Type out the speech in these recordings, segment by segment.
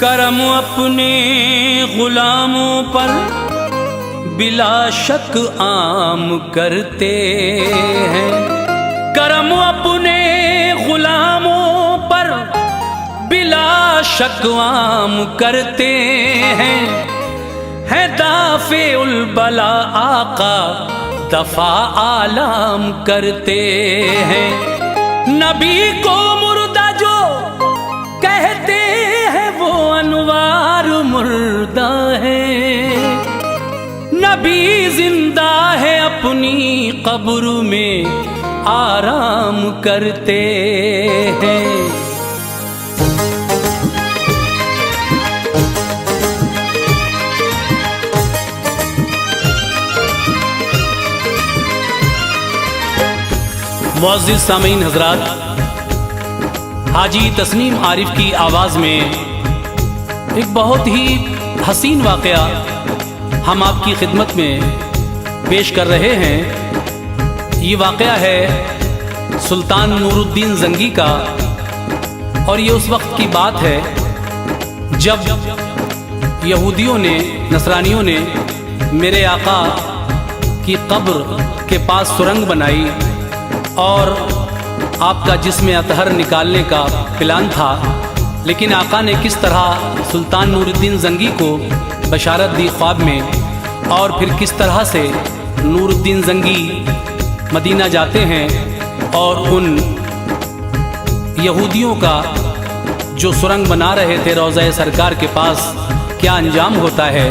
करम अपने गुलामों पर बिला शक आम करते हैं। करम अपने गुलामों पर बिला शक आम करते हैं। है दाफे उल बला आका दफा आलाम करते हैं। नबी को मुर्दा जो कहते हैं वो अनवार मुर्दा है। नबी जिंदा है अपनी कब्र में आराम करते हैं। मुअज़्ज़िज़ सामीन हज़रात, हाजी तस्नीम आरिफ की आवाज़ में एक बहुत ही हसीन वाक़या हम आपकी खिदमत में पेश कर रहे हैं। ये वाक़या है सुल्तान नूरुद्दीन ज़ंगी का, और ये उस वक्त की बात है जब यहूदियों ने, नसरानियों ने मेरे आका की कब्र के पास सुरंग बनाई और आपका जिस्म अतहर निकालने का प्लान था। लेकिन आका ने किस तरह सुल्तान नूरुद्दीन ज़ंगी को बशारत दी ख्वाब में, और फिर किस तरह से नूरुद्दीन ज़ंगी मदीना जाते हैं और उन यहूदियों का जो सुरंग बना रहे थे रोज़ा सरकार के पास, क्या अंजाम होता है।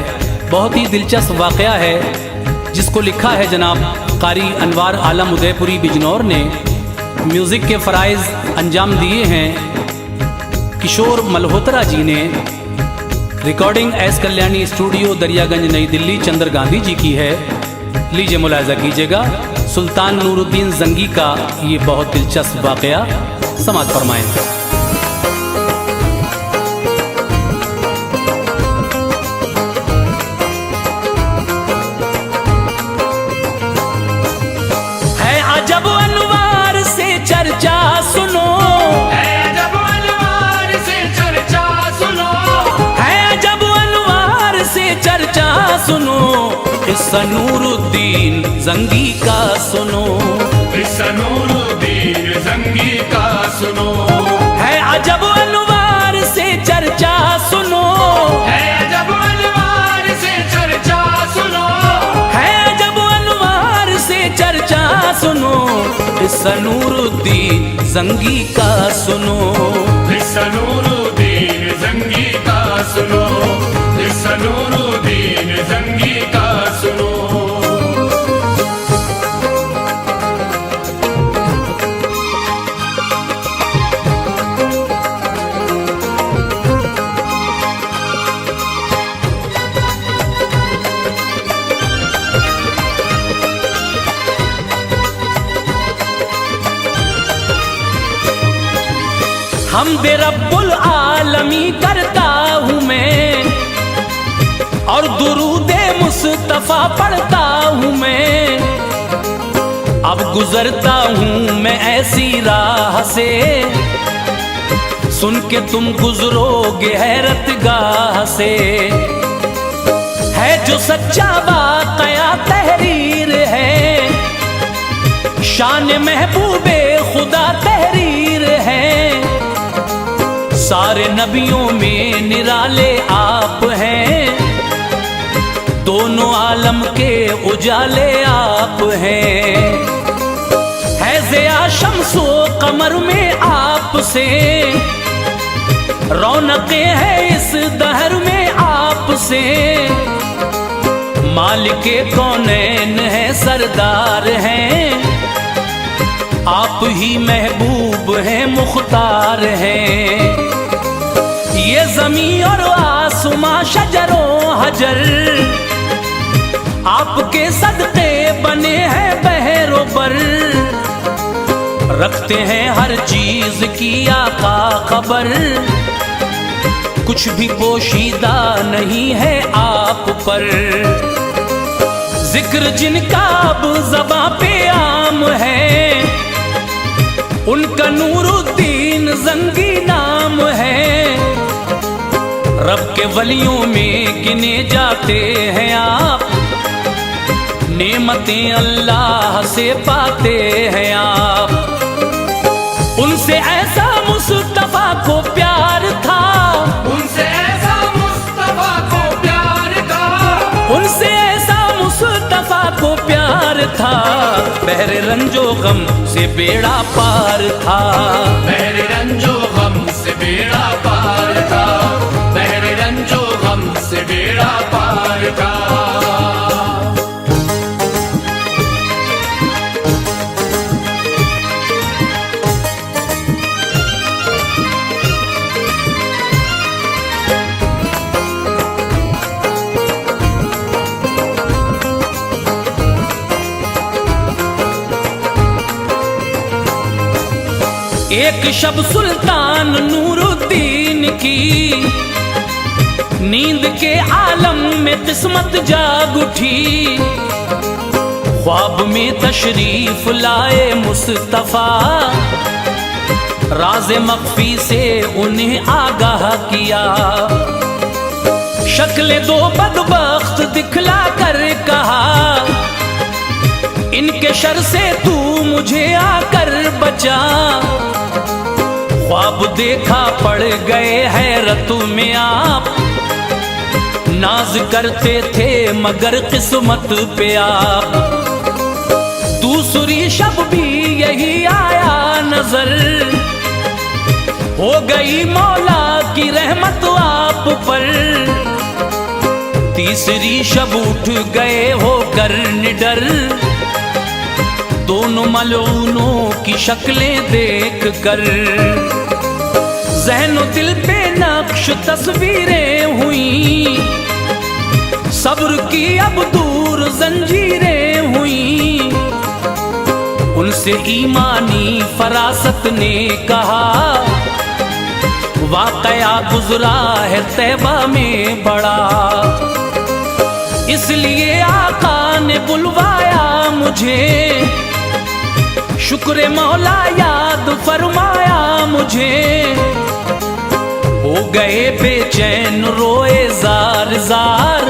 बहुत ही दिलचस्प वाक़या है जिसको लिखा है जनाब कारी अनवार आलम उदयपुरी बिजनौर ने। म्यूज़िक के फ़राइज़ अंजाम दिए हैं किशोर मल्होत्रा जी ने। Recording S Kalyani studio Daryaganj नई दिल्ली चंद्र गांधी जी की है। लीजिए मुलाहिज़ा कीजिएगा सुल्तान नूरुद्दीन ज़ंगी का ये बहुत दिलचस्प वाक़या, समाअत फरमाएं। जब अनवार से चर्चा सुनो, है जब अनवार से चर्चा सुनो, है जब अनवार से चर्चा सुनो, किस्सा नूरुद्दीन ज़ंगी का सुनो, किस्सा नूरुद्दीन ज़ंगी का सुनो। है अजब अनवार से चर्चा सुनो, है अजब अनवार से चर्चा सुनो, है अजब अनवार से चर्चा सुनो, किस्सा नूरुद्दीन ज़ंगी का सुनो, किस्सा नूरुद्दीन ज़ंगी का सुनो, किस्सा नूरुद्दीन ज़ंगी का सुनो। हमदे रब्बुल आलमी करता हूँ मैं, और दुरूदे मुस्तफ़ा पढ़ता हूँ मैं। अब गुजरता हूँ मैं ऐसी राह से, सुन के तुम गुजरोगे हैरत गाह से। है जो सच्चा वाक़या तहरीर है, शान महबूबे खुदा तहरीर है। सारे नबियों में निराले आप हैं, दोनों आलम के उजाले आप हैं। है ज़िया शम्सो कमर में आपसे, रौनकें हैं इस दहर में आपसे। मालिके कौनैन है, सरदार हैं, आप ही महबूब हैं, मुख्तार हैं। ये ज़मीं और आसमां शजरो हजर, आपके सदक़े बने हैं बहरों पर। रखते हैं हर चीज की आका खबर, कुछ भी पोशीदा नहीं है आप पर। जिक्र जिनका अब ज़बां पे आम है, उनका नूरुद्दीन ज़ंगी नाम है। रब के वलियों में गिने जाते हैं आप, नेमतें अल्लाह से पाते हैं आप। उनसे ऐसा मुस्तफा को प्यार था, उनसे ऐसा मुस्तफा को प्यार था, उनसे ऐसा मुस्तफा को प्यार था, बहरे रंजो गम से बेड़ा पार था, बहरे रंजो गम से बेड़ा पार था, बहरे रंजो गम से बेड़ा पार था। एक शब सुल्तान नूरुद्दीन की नींद के आलम में किस्मत जाग उठी, ख्वाब में तशरीफ लाए मुस्तफा, राज़े मख्फी से उन्हें आगाह किया। शक्ल दो बदबख्त दिखला कर कहा, इनके शर से तू मुझे आकर बचा। ख्वाब देखा पड़ गए हैरत में आप, नाज करते थे मगर किस्मत पे आप। दूसरी शब भी यही आया नजर, हो गई मौला की रहमत आप पर। तीसरी शब उठ गए होकर निडर, दोनों मलऊनों की शक्लें देख कर। ज़हनो दिल पे नक्श तस्वीरें हुई, सब्र की अब दूर जंजीरें हुई। उनसे ईमानी फरासत ने कहा, वाकया गुजरा है तैबा में बड़ा, इसलिए आका ने बुलवाया मुझे। शुक्र मौला याद फरमाया मुझे, हो गए बेचैन रोए जार जार,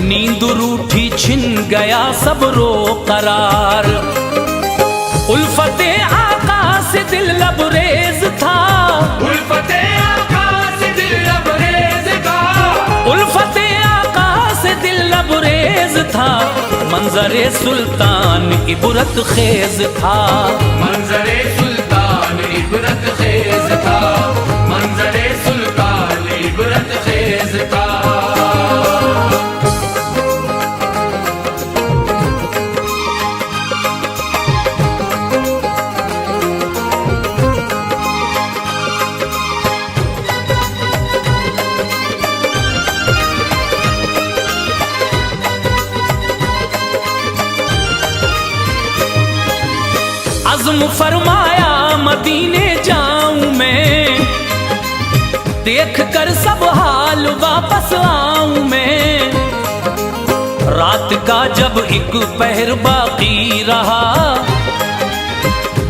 नींद रूठी छिन गया सब रो करार। उल्फते आका से दिल लबरेज था, उल्फते आका से दिल लबरेज था, उल्फते आका से दिल लबरेज था। मंजरे सुल्तान इबरत खेज था, मंजरे सुल्तान इबरत खेज था, मंजरे सुल्तान इबरत खेज था। अज़्म फरमाया मदीने जाऊं मैं, देख कर सब हाल वापस आऊं मैं। रात का जब एक पहर बाकी रहा,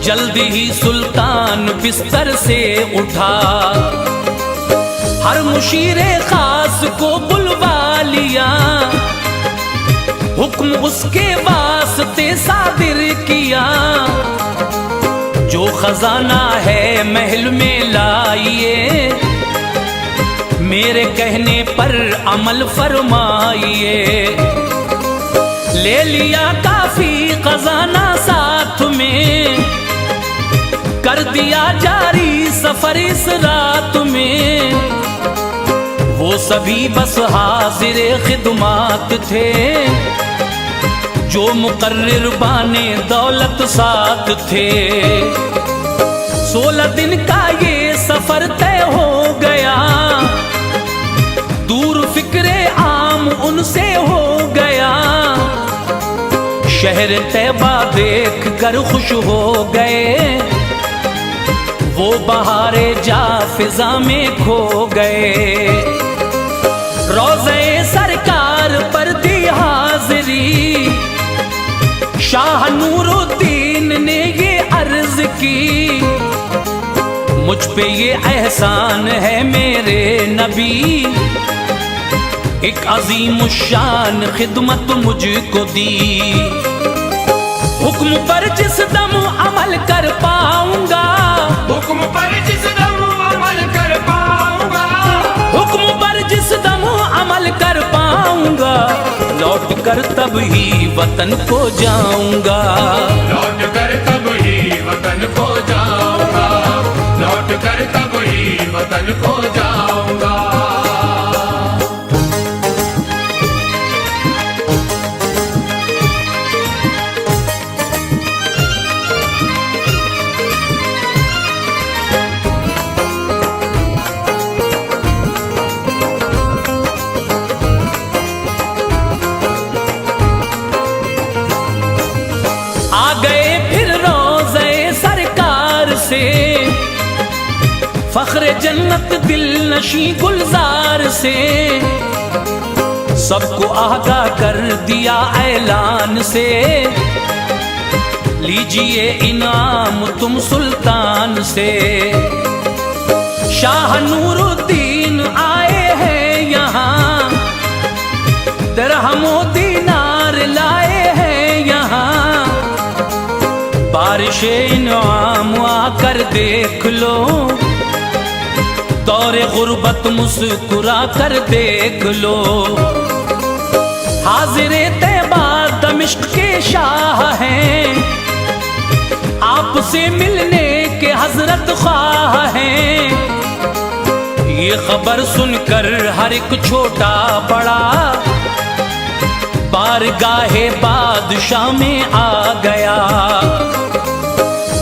जल्दी ही सुल्तान बिस्तर से उठा। हर मुशीरे खास को बुलवा लिया, हुक्म उसके वास्ते सादिर किया। जो खजाना है महल में लाइए, मेरे कहने पर अमल फरमाइए। ले लिया काफी खजाना साथ में, कर दिया जारी सफर इस रात में। वो सभी बस हाजिर खिदमात थे, जो मुकर्रिर बाने दौलत साथ थे। 16 दिन का ये सफर तय हो गया, दूर फिक्रे आम उनसे हो गया। शहर तैबा देख कर खुश हो गए, वो बहारे जा फिजा में खो गए। रोज़े सरकार पर दी हाजिरी, शाह नूरुद्दीन ने ये अर्ज की। मुझ पे ये एहसान है मेरे नबी एक अजीम शान खिदमत मुझको दी। हुक्म पर जिस दम अमल कर पाऊंगा, हुक्म पर जिस दम अमल कर पाऊंगा, हुक्म पर जिस दम अमल कर पाऊंगा, लौट कर तब ही वतन को जाऊंगा। लौट कर तब ही वतन को जाऊंगा, लौट कर तब ही वतन को जाऊंगा। आ गए फिर रोज़े सरकार से, फख्र जन्नत दिल नशी गुलजार से, सबको आगाह कर दिया ऐलान से, लीजिए इनाम तुम सुल्तान से। शाह नूरुद्दीन आए हैं यहाँ, दिरहमो दीनार लाए हैं यहाँ, बारिशे इनाम आकर देख लो, दौरे गुर्बत मुस्कुरा कर देख लो। हाजिरे तैबा दमिश्क के शाह हैं, आपसे मिलने के हजरत ख्वाह हैं। ये खबर सुनकर हर एक छोटा बड़ा बारगाहे बादशाह में आ गया।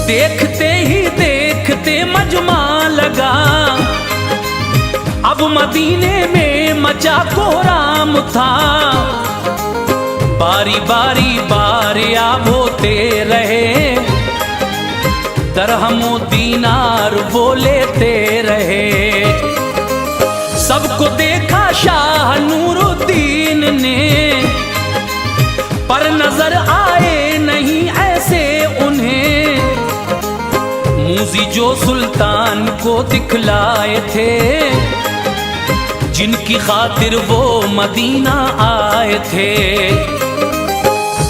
देखते ही देखते मजमा लगा, अब मदीने में मचा कोहराम था। बारी बारी बारियाब होते रहे, दरहमो दीनार वो लेते रहे। सबको देखा शाह नूरुद्दीन ने, पर नजर आए नहीं ऐसे उन्हें। मूजी जो सुल्तान को दिखलाए थे, जिनकी खातिर वो मदीना आए थे।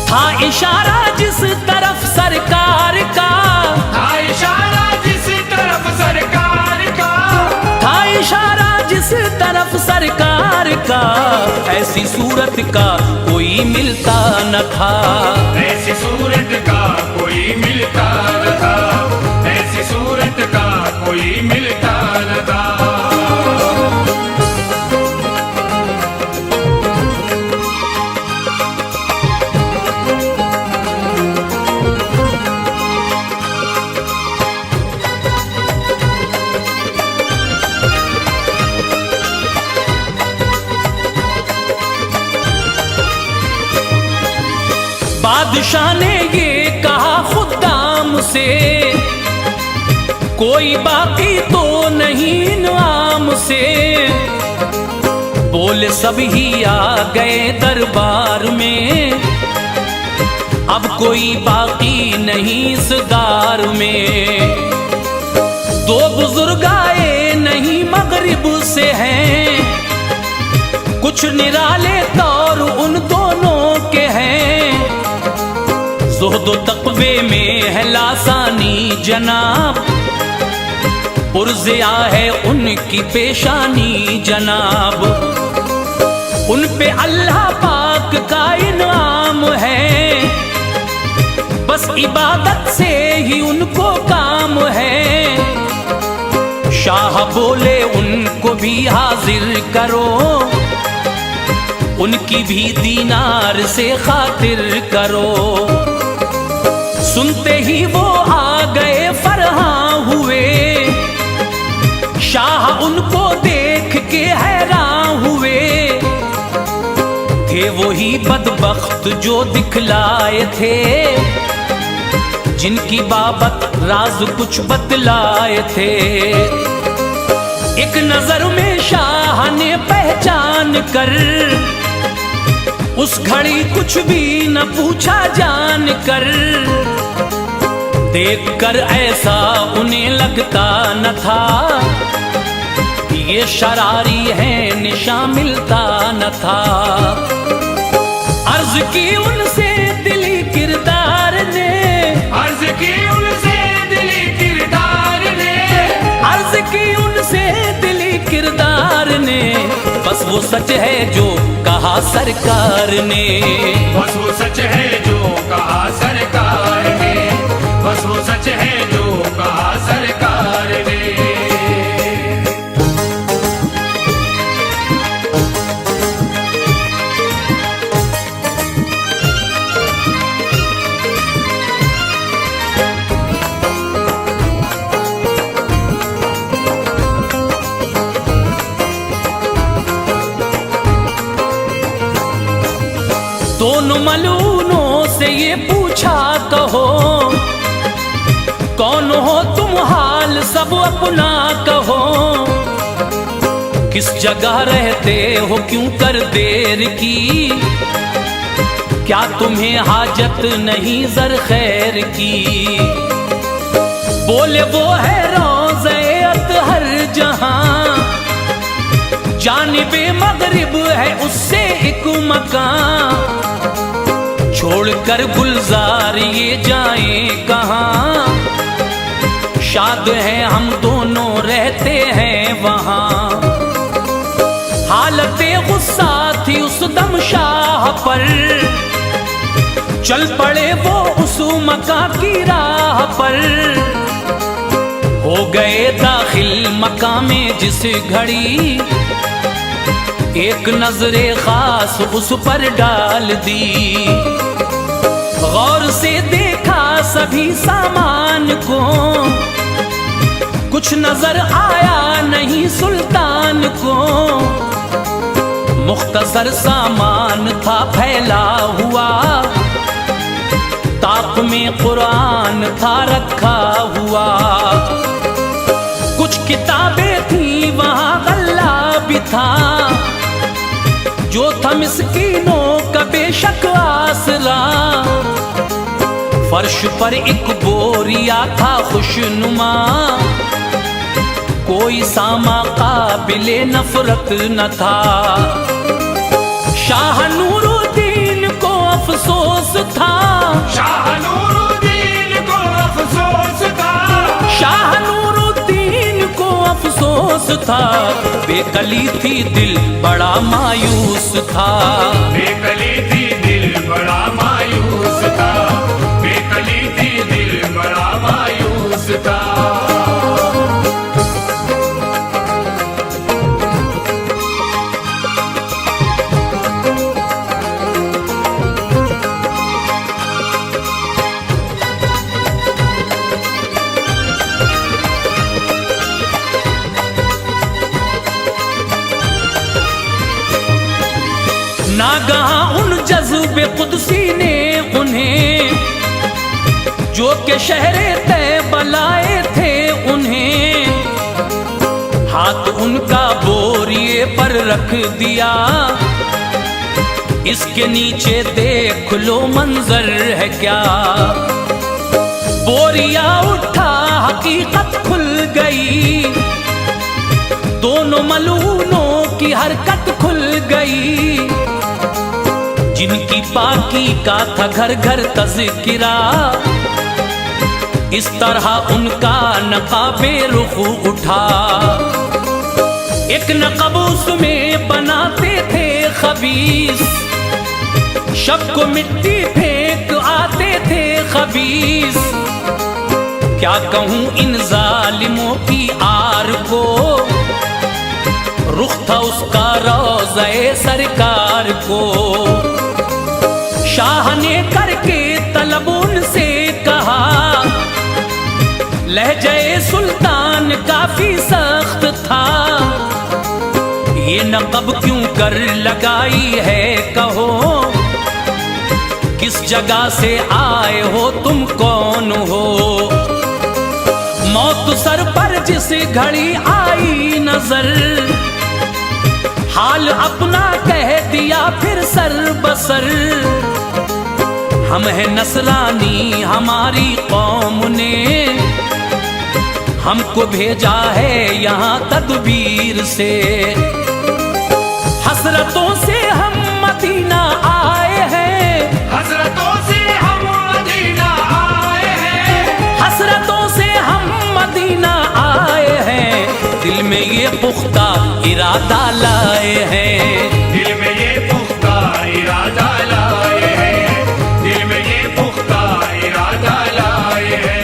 था इशारा जिस तरफ सरकार का, था इशारा जिस तरफ सरकार का, था इशारा जिस तरफ सरकार का, ऐसी सूरत का कोई मिलता न था। ऐसी सूरत का कोई मिलता न था, ऐसी सूरत का कोई मिलता न था। बादशाह ने ये कहा खुदाम से, कोई बाकी तो नहीं इनाम से। बोले सभी आ गए दरबार में, अब कोई बाकी नहीं इस दार में। दो बुजुर्ग आए नहीं मगरिब से हैं, कुछ निराले तौर उन दोनों के हैं। ज़ुहद तक़वे में है लासानी जनाब, पुरज़िया है उनकी पेशानी जनाब। उन पे अल्लाह पाक का इनाम है, बस इबादत से ही उनको काम है। शाह बोले उनको भी हाजिर करो, उनकी भी दीनार से खातिर करो। सुनते ही वो आ गए फरहां हुए, शाह उनको देख के हैरान हुए। थे वही बदबख्त जो दिखलाए थे, जिनकी बाबत राज कुछ बतलाए थे। एक नजर में शाह ने पहचान कर, उस घड़ी कुछ भी न पूछा जान कर। देख कर ऐसा उन्हें लगता न था, ये शरारी है निशा मिलता न था। अर्ज की उनसे दिली किरदार ने, अर्ज की उनसे दिली किरदार ने, अर्ज की उनसे दिली किरदार ने, बस वो सच है जो कहा सरकार ने, बस वो सच है जो कहा सरकार ने, बस वो सच है जो कहा सरकार ने। दोनों मलूनों से ये पूछा कहो, कौन हो तुम हाल सब अपना कहो, किस जगह रहते हो क्यों कर देर की, क्या तुम्हें हाजत नहीं जर खैर की। बोले वो है रोज़े अतहर जहां, जानिबे मगरिब है उससे एक मकान, छोड़कर गुलजार ये जाएं कहाँ, शाद हैं हम दोनों रहते हैं वहाँ। हालते गुस्सा थी उस दम शाह पर, चल पड़े वो उस मका की राह पर, हो गए दाखिल मका में जिस घड़ी, एक नजरे खास उस पर डाल दी। गौर से देखा सभी सामान को, कुछ नजर आया नहीं सुल्तान को, मुख्तसर सामान था फैला हुआ, ताक में कुरान था रखा हुआ, कुछ किताबें थी वहां गल्ला भी था, जो था मिस्कीनों का बेशक आसरा। फर्श पर एक बोरिया था खुशनुमा, कोई सामा काबिले नफरत न था। शाह नूरुद्दीन को अफसोस था, शाह नूरुद्दीन को अफसोस था, शाह नूरुद्दीन को अफसोस था, बेकली थी दिल बड़ा मायूस था, बेकली थी दिल बड़ा मायूस था, बेकली थी दिल बड़ा मायूस था। नागहां उन जज्बे कुदसी ने उन्हें, जो के शहरे तैबा लाए थे उन्हें, हाथ उनका बोरिए पर रख दिया, इसके नीचे देख लो मंजर है क्या। बोरिया उठा हकीकत खुल गई, दोनों मलूनों की हरकत खुल गई, जिनकी पाकी का था घर घर तज़किरा, इस तरह उनका नकाबे रुख उठा। एक नक़ब उसमें बनाते थे खबीस, शब को मिट्टी फेंक आते थे खबीस, क्या कहूँ इन जालिमों की आर को, रुख था उसका रोज़े सरकार को। शाह ने करके तलब उनसे कहा, लहजे सुल्तान काफी सख्त था, ये नक़ब क्यों कर लगाई है कहो, किस जगह से आए हो तुम कौन हो। मौत सर पर जिस घड़ी आई नजर, हाल अपना कह दिया फिर सर बसर। हम है नसरानी हमारी कौम ने, हमको भेजा है यहाँ तदबीर से। हसरतों से हम मदीना आए हैं, हसरतों से हम मदीना आए हैं, हसरतों से हम मदीना आए हैं। दिल में ये पुख्ता इरादा लाए हैं, दिल में ये पुख्ता इरादा लाए हैं, दिल में ये पुख्ता इरादा लाए हैं।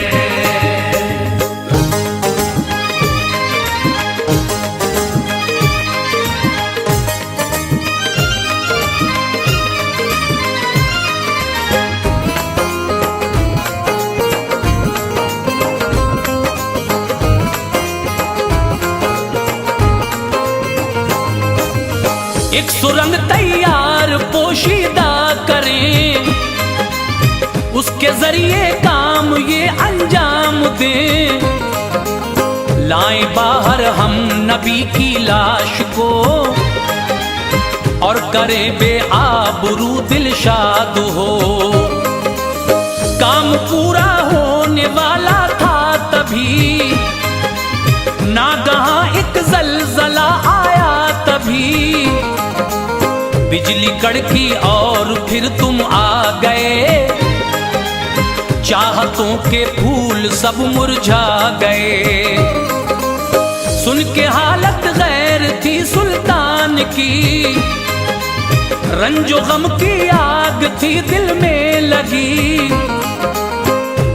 एक सुरंग तैयार पोशीदा करें, उसके जरिए काम ये अंजाम दें। लाएं बाहर हम नबी की लाश को, और करें बेआबरू दिलशाद हो। काम पूरा होने वाला था तभी, नागहां एक जलजला आया तभी। बिजली कड़की और फिर तुम आ गए, चाहतों के फूल सब मुरझा गए। सुन के हालत गैर थी सुल्तान की, रंजो गम की आग थी दिल में लगी।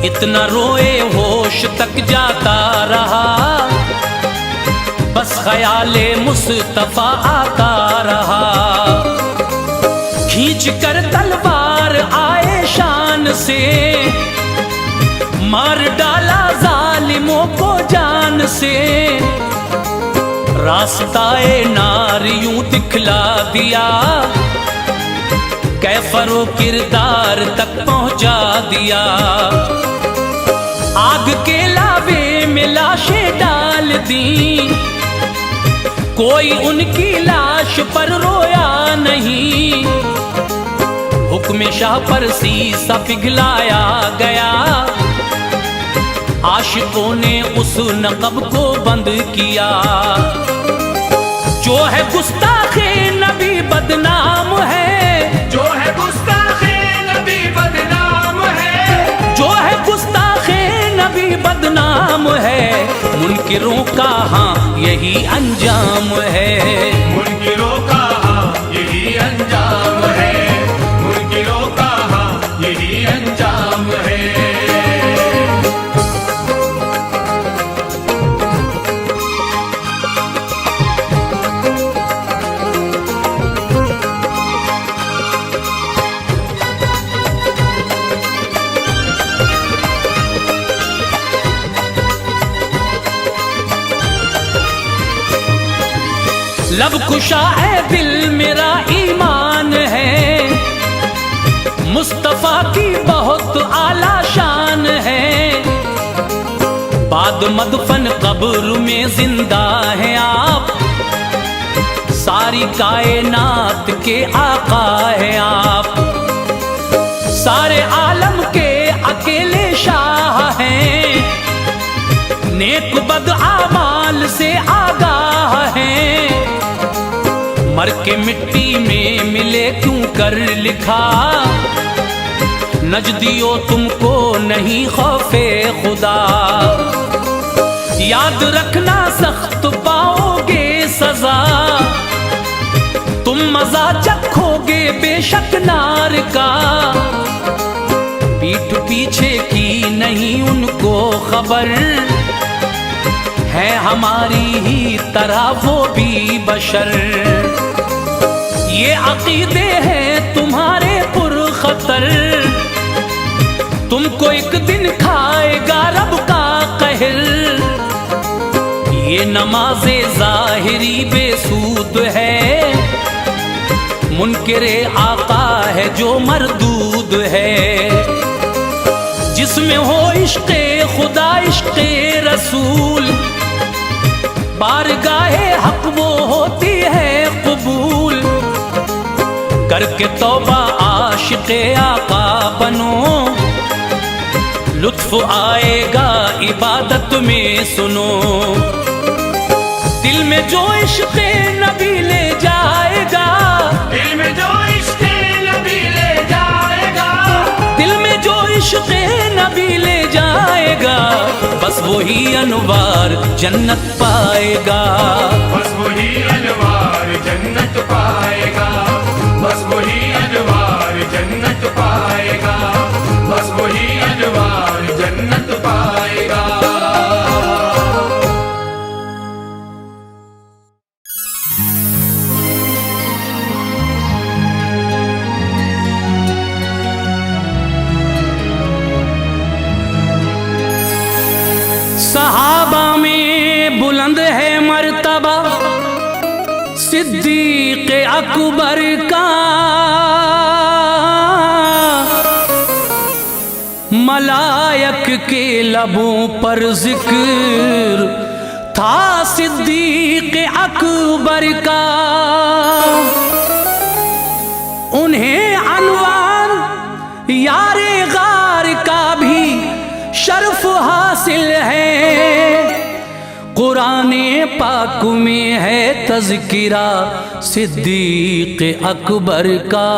इतना रोए होश तक जाता रहा, बस ख्याले मुस्तफा आता रहा। खींच कर तलवार आए शान से, मार डाला जालिमों को जान से। रास्ताए नार यूं दिखला दिया, कैफरो किरदार तक पहुंचा दिया। आग के लावे में लाशें डाल दी, कोई उनकी लाश पर रोया नहीं। हुक्म शाह पर शीशा पिघलाया गया, आशिकों ने उस नक़ब को बंद किया। जो है गुस्ताखे नबी बदनाम है, जो है गुस्ताखे नबी बदनाम है, जो है गुस्ताखे नबी बदनाम है। मुनकिरों का हाँ यही अंजाम है, मुनकिरों का हाँ यही अंजाम है, मुनकिरों का हाँ यही अंजाम है। लब खुशा है दिल मेरा ईमान है, मुस्तफा की बहुत आला शान है। बाद मदफन कब्र में जिंदा हैं आप, सारी कायनात के आका हैं आप। सारे आलम के अकेले शाह हैं, नेक बद आमाल से आगाह हैं। मर के मिट्टी में मिले क्यों कर लिखा, नजदियो तुमको नहीं खौफे खुदा। याद रखना सख्त पाओगे सजा, तुम मजा चखोगे बेशक नार का। पीठ पीछे की नहीं उनको खबर, है हमारी ही तरह वो भी बशर। ये अकीदे हैं तुम्हारे पुरखतर, तुमको एक दिन खाएगा रब का कहर। ये नमाज़े ज़ाहिरी बेसूद है, मुनकिरे आका है जो मरदूद है। जिसमें हो इश्क़े खुदा इश्क़े रसूल, बारगाहे हक वो होती है कबूल। करके तौबा आशिक़े आका बनो, लुत्फ आएगा इबादत में सुनो। दिल में जो इश्क़ नबी ले जाएगा, दिल में जो इश्क़ नबी ले जाएगा, दिल में जो इश्क़ नबी ले जाएगा, बस वही अनवार जन्नत पाएगा। बस वही अनवार जन्नत पाएगा, बस वही अनवार जन्नत पाएगा, बस वही अनवार जन्नत पाएगा। सहाबा में बुलंद है मर्तबा सिद्दीक़ अकबर का, मलायक के लबों पर जिक्र था सिद्दीक़ अकबर का। उन्हें अनवान यारे गार का भी शर्फ हासिल है। कुराने पाक में है तज़किरा सिद्दीक़ अकबर का।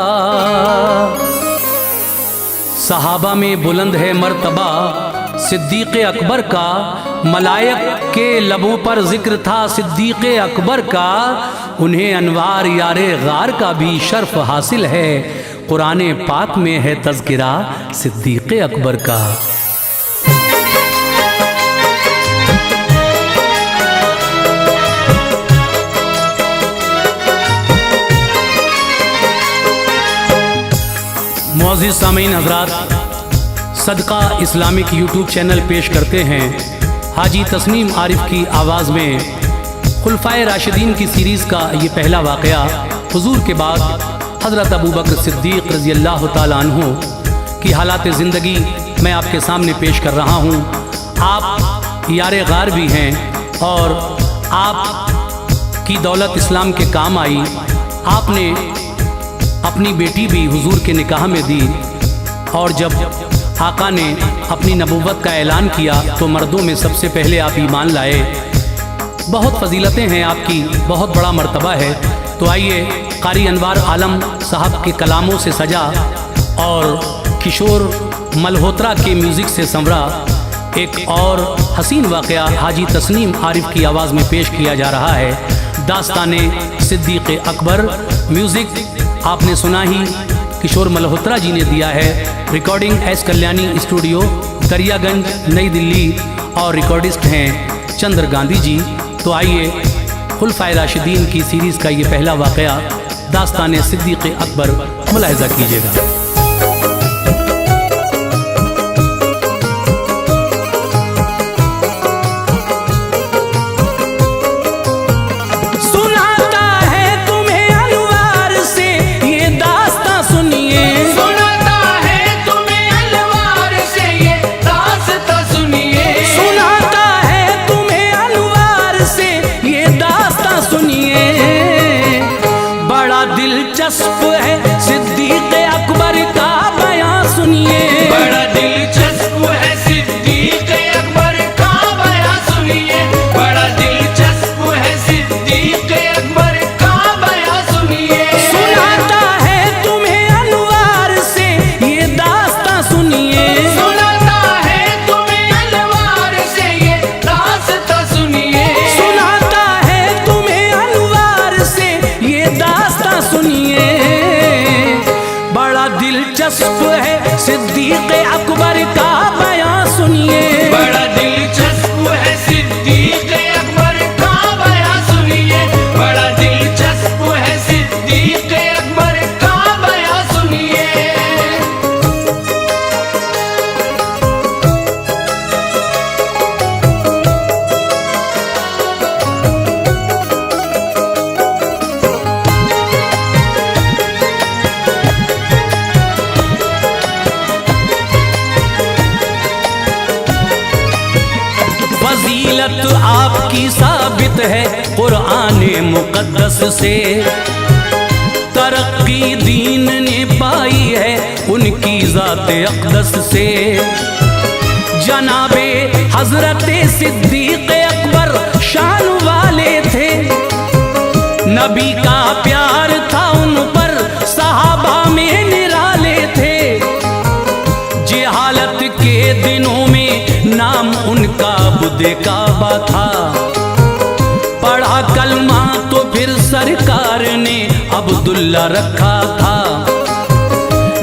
सहाबा में बुलंद है मर्तबा सिद्दीक़ अकबर का, मलायक के लबों पर जिक्र था सिद्दीक़ अकबर का। उन्हें अनवार यारे गार का भी शर्फ हासिल है। कुराने पाक में है तज़किरा सिद्दीक़ अकबर का। मुअज़्ज़िज़ सामीन हज़रात, सदका इस्लामिक यूट्यूब चैनल पेश करते हैं हाजी तस्नीम आरिफ की आवाज़ में खुलफ़ाए राशिदीन की सीरीज़ का ये पहला वाक़या। हुज़ूर के बाद हज़रत अबू बकर सिद्दीक़ रज़ी अल्लाह ताला अन्हु की हालात ज़िंदगी मैं आपके सामने पेश कर रहा हूँ। आप यारे गार भी हैं और आप की दौलत इस्लाम के काम आई। आपने अपनी बेटी भी हुजूर के निकाह में दी और जब आका ने अपनी नबूवत का ऐलान किया तो मर्दों में सबसे पहले आप ईमान लाए। बहुत फजीलतें हैं आपकी, बहुत बड़ा मर्तबा है। तो आइए कारी अनवार आलम साहब के कलामों से सजा और किशोर मल्होत्रा के म्यूज़िक से संवरा एक और हसीन वाक़या हाजी तस्नीम आरिफ की आवाज़ में पेश किया जा रहा है। दास्ताने सिद्दीक़ अकबर। म्यूज़िक आपने सुना ही किशोर मल्होत्रा जी ने दिया है। Recording S Kalyani studio Daryaganj नई दिल्ली और रिकॉर्डिस्ट हैं चंद्र गांधी जी। तो आइए खुलफ़ाए राशिदीन की सीरीज़ का ये पहला वाक़या दास्ताने सिद्दीक़ अकबर मुलाहिज़ा कीजिएगा। दिलचस्प है सिद्दीक़ अकबर का बयां सुनिए। बड़ा दिलचस्प है सिद्दीक़ अकबर का बयां सुनिए। बड़ा दिलचस्प है सिद्दीक़ अकबर का बयां सुनिए। सुनाता है तुम्हें अनवार से ये दास्तां सुनिए। सुनाता है तुम्हें अनवार से ये दास्तां सुनिए। सुनाता है तुम्हें अनवार से ये दास्तां सुनिए। बड़ा दिलचस्प है सिद्दीक़ अकबर का बयां सुनिए। बड़ा दिलचस्प है सिद्दीक़ अकबर का बयां सुनिए। बड़ा दिलचस्प है सिद्दीक़ अकबर का बयां सुनिए। फजीलत आपकी साबित है कुरान मुक़द्दस से। तरक्की दीन ने पाई है उनकी ज़ात अक़दस से। जनाबे हजरत सिद्दीक अकबर शान वाले थे। नबी का प्यार था उन पर, सहाबा में निराले थे। जेहालत के दिनों में नाम उनका बुद्ध काबा था। पढ़ा कलमा तो फिर सरकार ने अब्दुल्ला रखा था।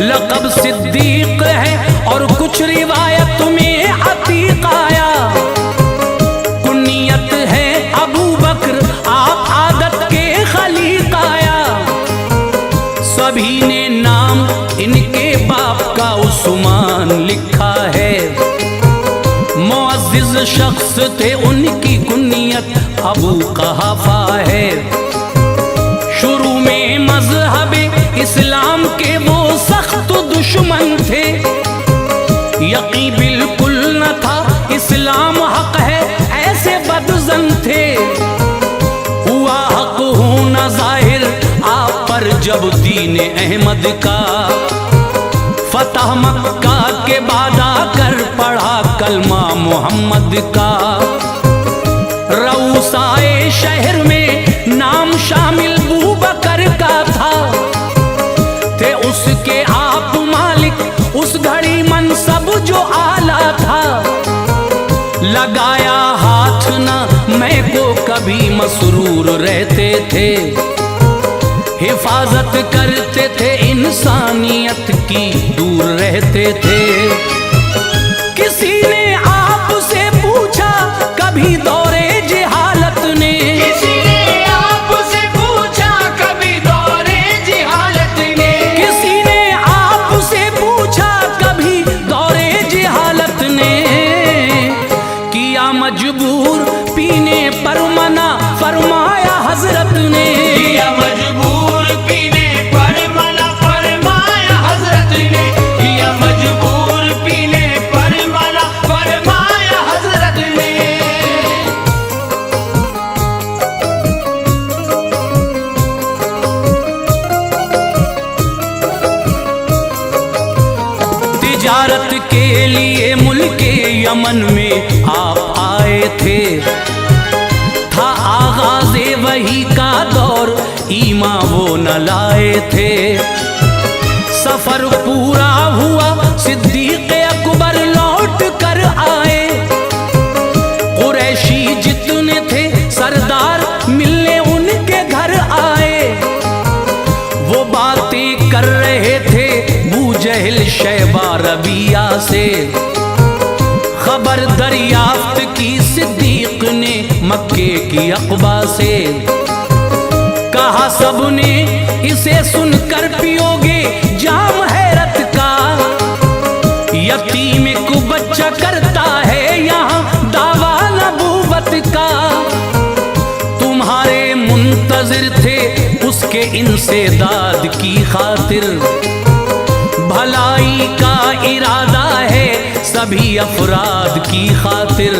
लक़ब सिद्दीक है और कुछ रिवायत में अतीक आया। कुनियत है अबू बकर, आप आदत के खलीक आया। सभी ने नाम इनके बाप का उस्मान लिखा है। मुअज़्ज़िज़ शख्स थे, उनकी कुनियत अबू कहाफा है। शुरू में मज़हब इस्लाम के वो सख्त दुश्मन थे। यकीन बिल्कुल न था इस्लाम हक है, ऐसे बदज़न थे। हुआ हक होना जाहिर आप पर जब दीन अहमद का फतह मक्का के बाद आकर पढ़ा कलमा मोहम्मद का। रऊसाए शहर में नाम शामिल बू बकर का था। थे उसके आप मालिक, उस घड़ी मनसब जो आला था। लगाया हाथ ना मैं को कभी मसरूर रहते थे। हिफाजत करते थे इंसानियत की, दूर रहते थे। किसी ने आपसे पूछा कभी दौरे जिहालत ने, किसी ने आपसे पूछा कभी दौरे जिहालत ने, किसी ने आपसे पूछा कभी दौरे जिहालत ने। किया मजबूर पीने पर मना फरमाया हजरत ने। किया मजबूर पीने पर मना फरमाया हजरत ने। किया मजबूर पीने पर मना फरमाया हजरत ने। तिजारत के लिए मुल्के यमन में आप आए थे। था आगाज़े वही का दौर, ईमा वो न लाए थे। सफर पूरा हुआ, सिद्दीक अकबर लौट कर आए। कुरैशी जितने थे सरदार मिलने उनके घर आए। वो बातें कर रहे थे बू जहल शैबा रबिया से। खबर दरियाफ्त की सिद्दीक ने मक्के की अक़बा से। कहा सबने इसे सुनकर पियोगे जाम हैरत का। यतीम को बच्चा करता है यहाँ दावा नबूवत का। तुम्हारे मुंतज़िर थे उसके इंसेदाद की खातिर। भलाई का इरादा है सभी अफराद की खातिर।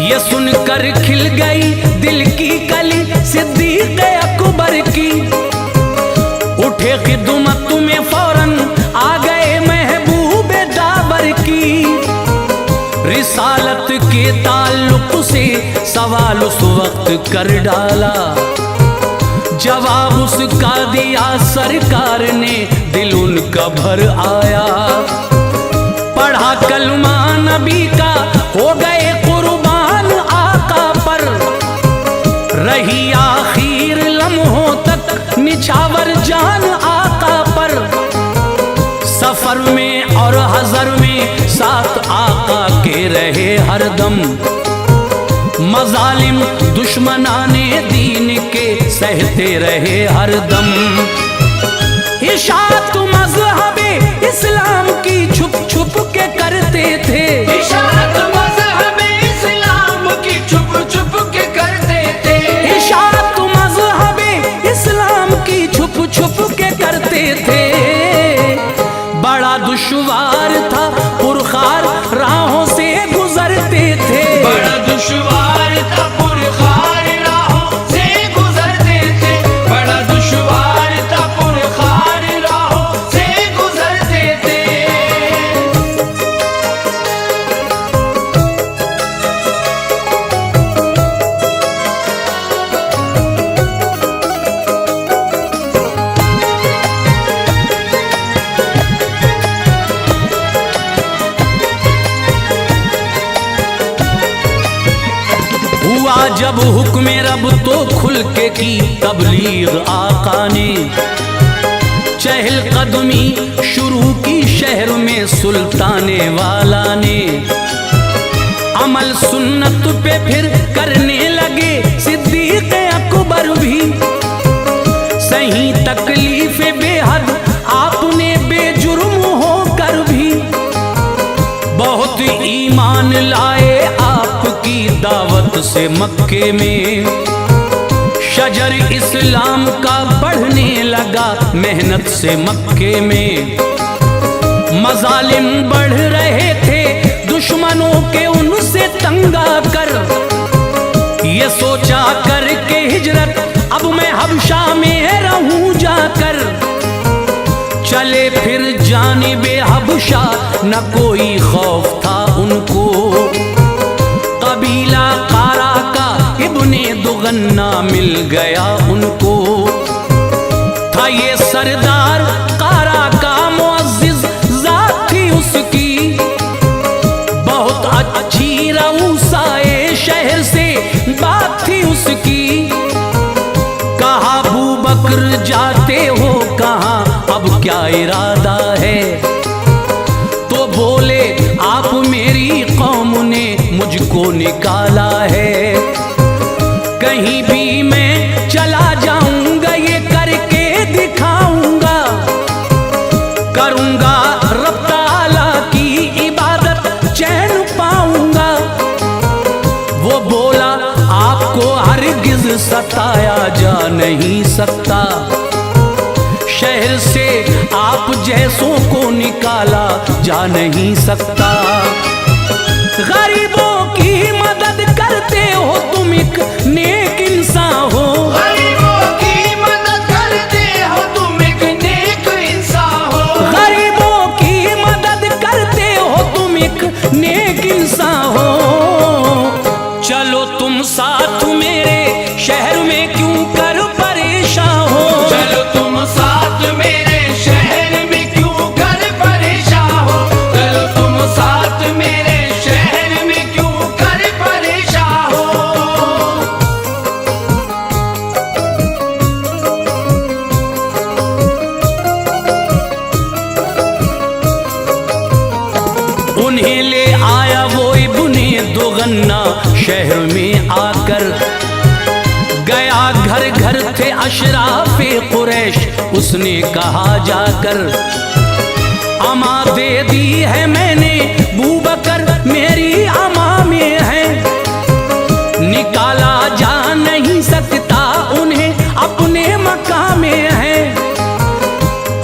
ये सुनकर खिल गई दिल की कली सिद्दीक अकबर की। उठे खिदमत में फौरन आ गए महबूब दाबर की। रिसालत के ताल्लुक से सवाल उस वक्त कर डाला। जवाब उसका दिया सरकार ने, दिल उनका भर आया। पढ़ा कलमा नबी का, हो गए कुर्बान आका पर। रही आखिर लम्हों तक निछावर जान आका पर। सफर में और हजर में साथ आका के रहे हरदम। मजालिम दुश्मनाने दीन के सहते रहे हरदम। इशाअत मज़हबे इस्लाम की छुप छुप के करते थे। इशाअत मज़हबे इस्लाम की छुप छुप के करते थे। इशाअत मज़हबे इस्लाम की छुप छुप के करते थे। बड़ा दुश्वार था पुरखार राहों से गुजरते थे। बड़ा दुश्वार था पुरखार राहों से गुजरते थे। बड़ा दुश्वार जब हुक्म रब तो खुल के की तबलीग आका ने, चहल कदमी शुरू की शहर में सुल्ताने वाला ने। अमल सुन्नत पे फिर करने लगे सिद्दीक अकबर भी, सही तकलीफ बेहद आपने बेजुर्म होकर भी। बहुत ईमान लाए आपकी दावत से मक्के में, शजर इस्लाम का बढ़ने लगा मेहनत से मक्के में। मजालिम बढ़ रहे थे दुश्मनों के उनसे तंगा कर, ये सोचा कर के हिजरत अब मैं हबशा में रहूं जाकर। चले फिर जानिबे हबशा न कोई खौफ था उनको, कबीला कारा का इब्ने दुगन्ना मिल गया उनको। था ये सरदार कारा का मुअज्जिज जात थी उसकी, बहुत अच्छी रऊसाए शहर से बात थी उसकी। कहा अबू बकर जाते हो कहाँ, अब क्या इरादा है? तो बोले आप मेरी कौम ने मुझको निकाला है, कहीं भी मैं चला जाऊंगा ये करके दिखाऊंगा। करूंगा रब ताला की इबादत चैन पाऊंगा। वो बोला आपको हरगिज सताया जा नहीं सकता, शहर से आप जैसों को निकाला जा नहीं सकता। गरीबों की मदद करते हो तुम एक नेक इंसान हो, गरीबों की मदद करते हो तुम एक नेक इंसान हो। गरीबों की मदद करते हो तुम एक नेक इंसान हो। चलो तुम साथ मेरे शहर में क्यों कर परेशान हो, चलो तुम साथ मेरे शहर में क्यों कर परेशान हो, चलो तुम साथ मेरे शहर में क्यों कर परेशान हो। उन्हें ले आया वो इब्ने दुगन्ना शहर में आकर। गया घर घर थे अशराफे कुरैश, उसने कहा जाकर अमा दे दी है मैंने बूबकर मेरी अमा में है। निकाला जा नहीं सकता उन्हें अपने मकाम में है।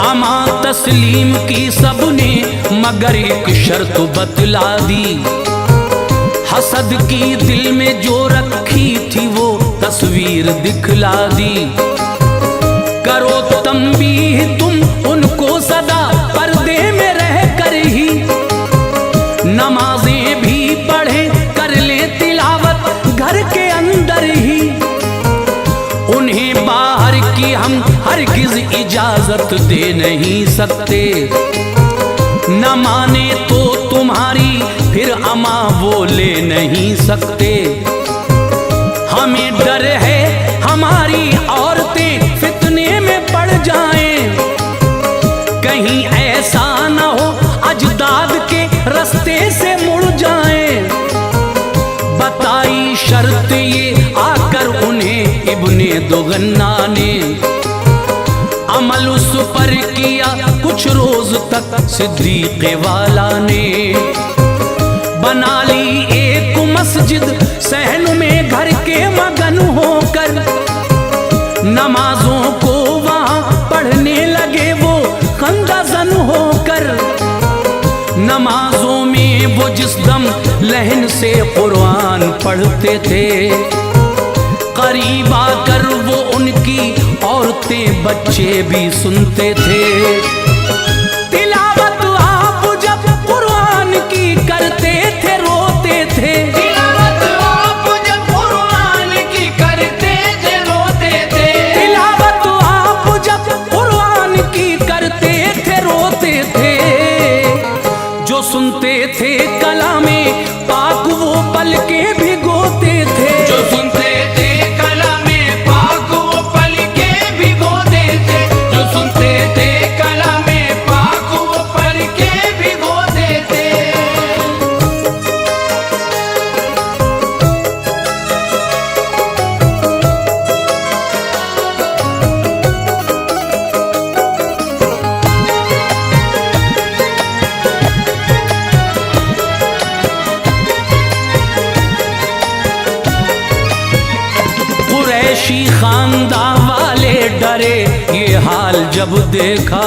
अमा तस्लीम की सबने मगर एक शर्त बतला दी, हसद की दिल में जो रखी थी वो तस्वीर दिखला दी। करो तंबीह तुम उनको सदा पर्दे में रह कर ही, नमाजें भी पढ़े कर ले तिलावत घर के अंदर ही। उन्हें बाहर की हम हरगिज इजाजत दे नहीं सकते, न माने तो तुम्हारी फिर अमा वो ले नहीं सकते। हमें डर है हमारी औरतें फितने में पड़ जाएं, कहीं ऐसा न हो अजदाद के रास्ते से मुड़ जाएं। बताई शर्त ये आकर उन्हें इब्ने दुगन्ना ने, अमल उस पर किया कुछ रोज तक सिद्दीक वाला ने। बना ली एक मस्जिद सहन में घर के मगन होकर, नमाजों को वहां पढ़ने लगे वो खंदाजन होकर। नमाजों में वो जिस दम लहन से कुरान पढ़ते थे, करीब आकर वो उनकी औरतें बच्चे भी सुनते थे। तिलावत आप जब कुरान की करते थे रोते थे, तिलावत आप जब कुरान की करते थे रोते थे, तिलावत आप जब कुरान की करते थे रोते थे। जो सुनते थे कलामे पाक वो पल के भिगोते थे, जो सुनते खुदा वाले डरे ये हाल जब देखा।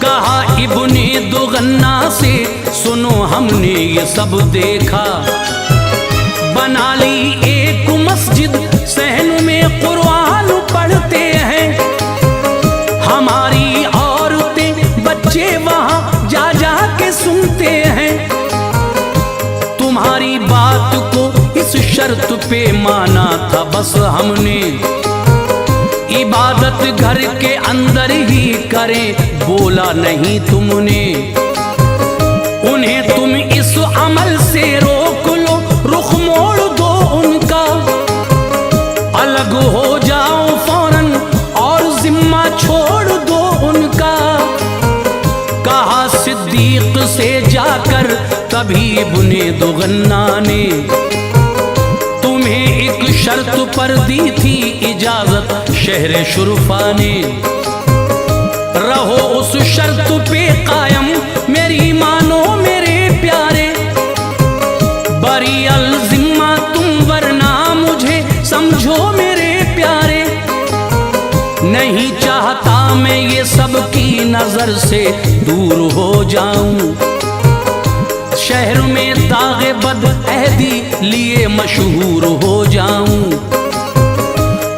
कहा इब्ने दुगन्ना से सुनो हमने ये सब देखा। बना ली एक मस्जिद सहन में कुरान पढ़ते हैं। हमारी औरतें बच्चे वहाँ जा जा के सुनते हैं। तुम्हारी बात को इस शर्त पे माना था बस हमने, इबादत घर के अंदर ही करें बोला नहीं तुमने। उन्हें तुम इस अमल से रोक लो, रुख मोड़ दो उनका, अलग हो जाओ फौरन और जिम्मा छोड़ दो उनका। कहा सिद्दीक से जाकर तभी इब्ने दुगन्ना ने तुम्हें एक शर्त पर दी थी इजाजत शहर शुरफा ने। रहो उस शर्त पे कायम मेरी मानो मेरे प्यारे, बरी अल जिम्मा तुम वरना मुझे समझो मेरे प्यारे। नहीं चाहता मैं ये सब की नजर से दूर हो जाऊं, शहर में दागे बद अहदी लिए मशहूर हो जाऊं।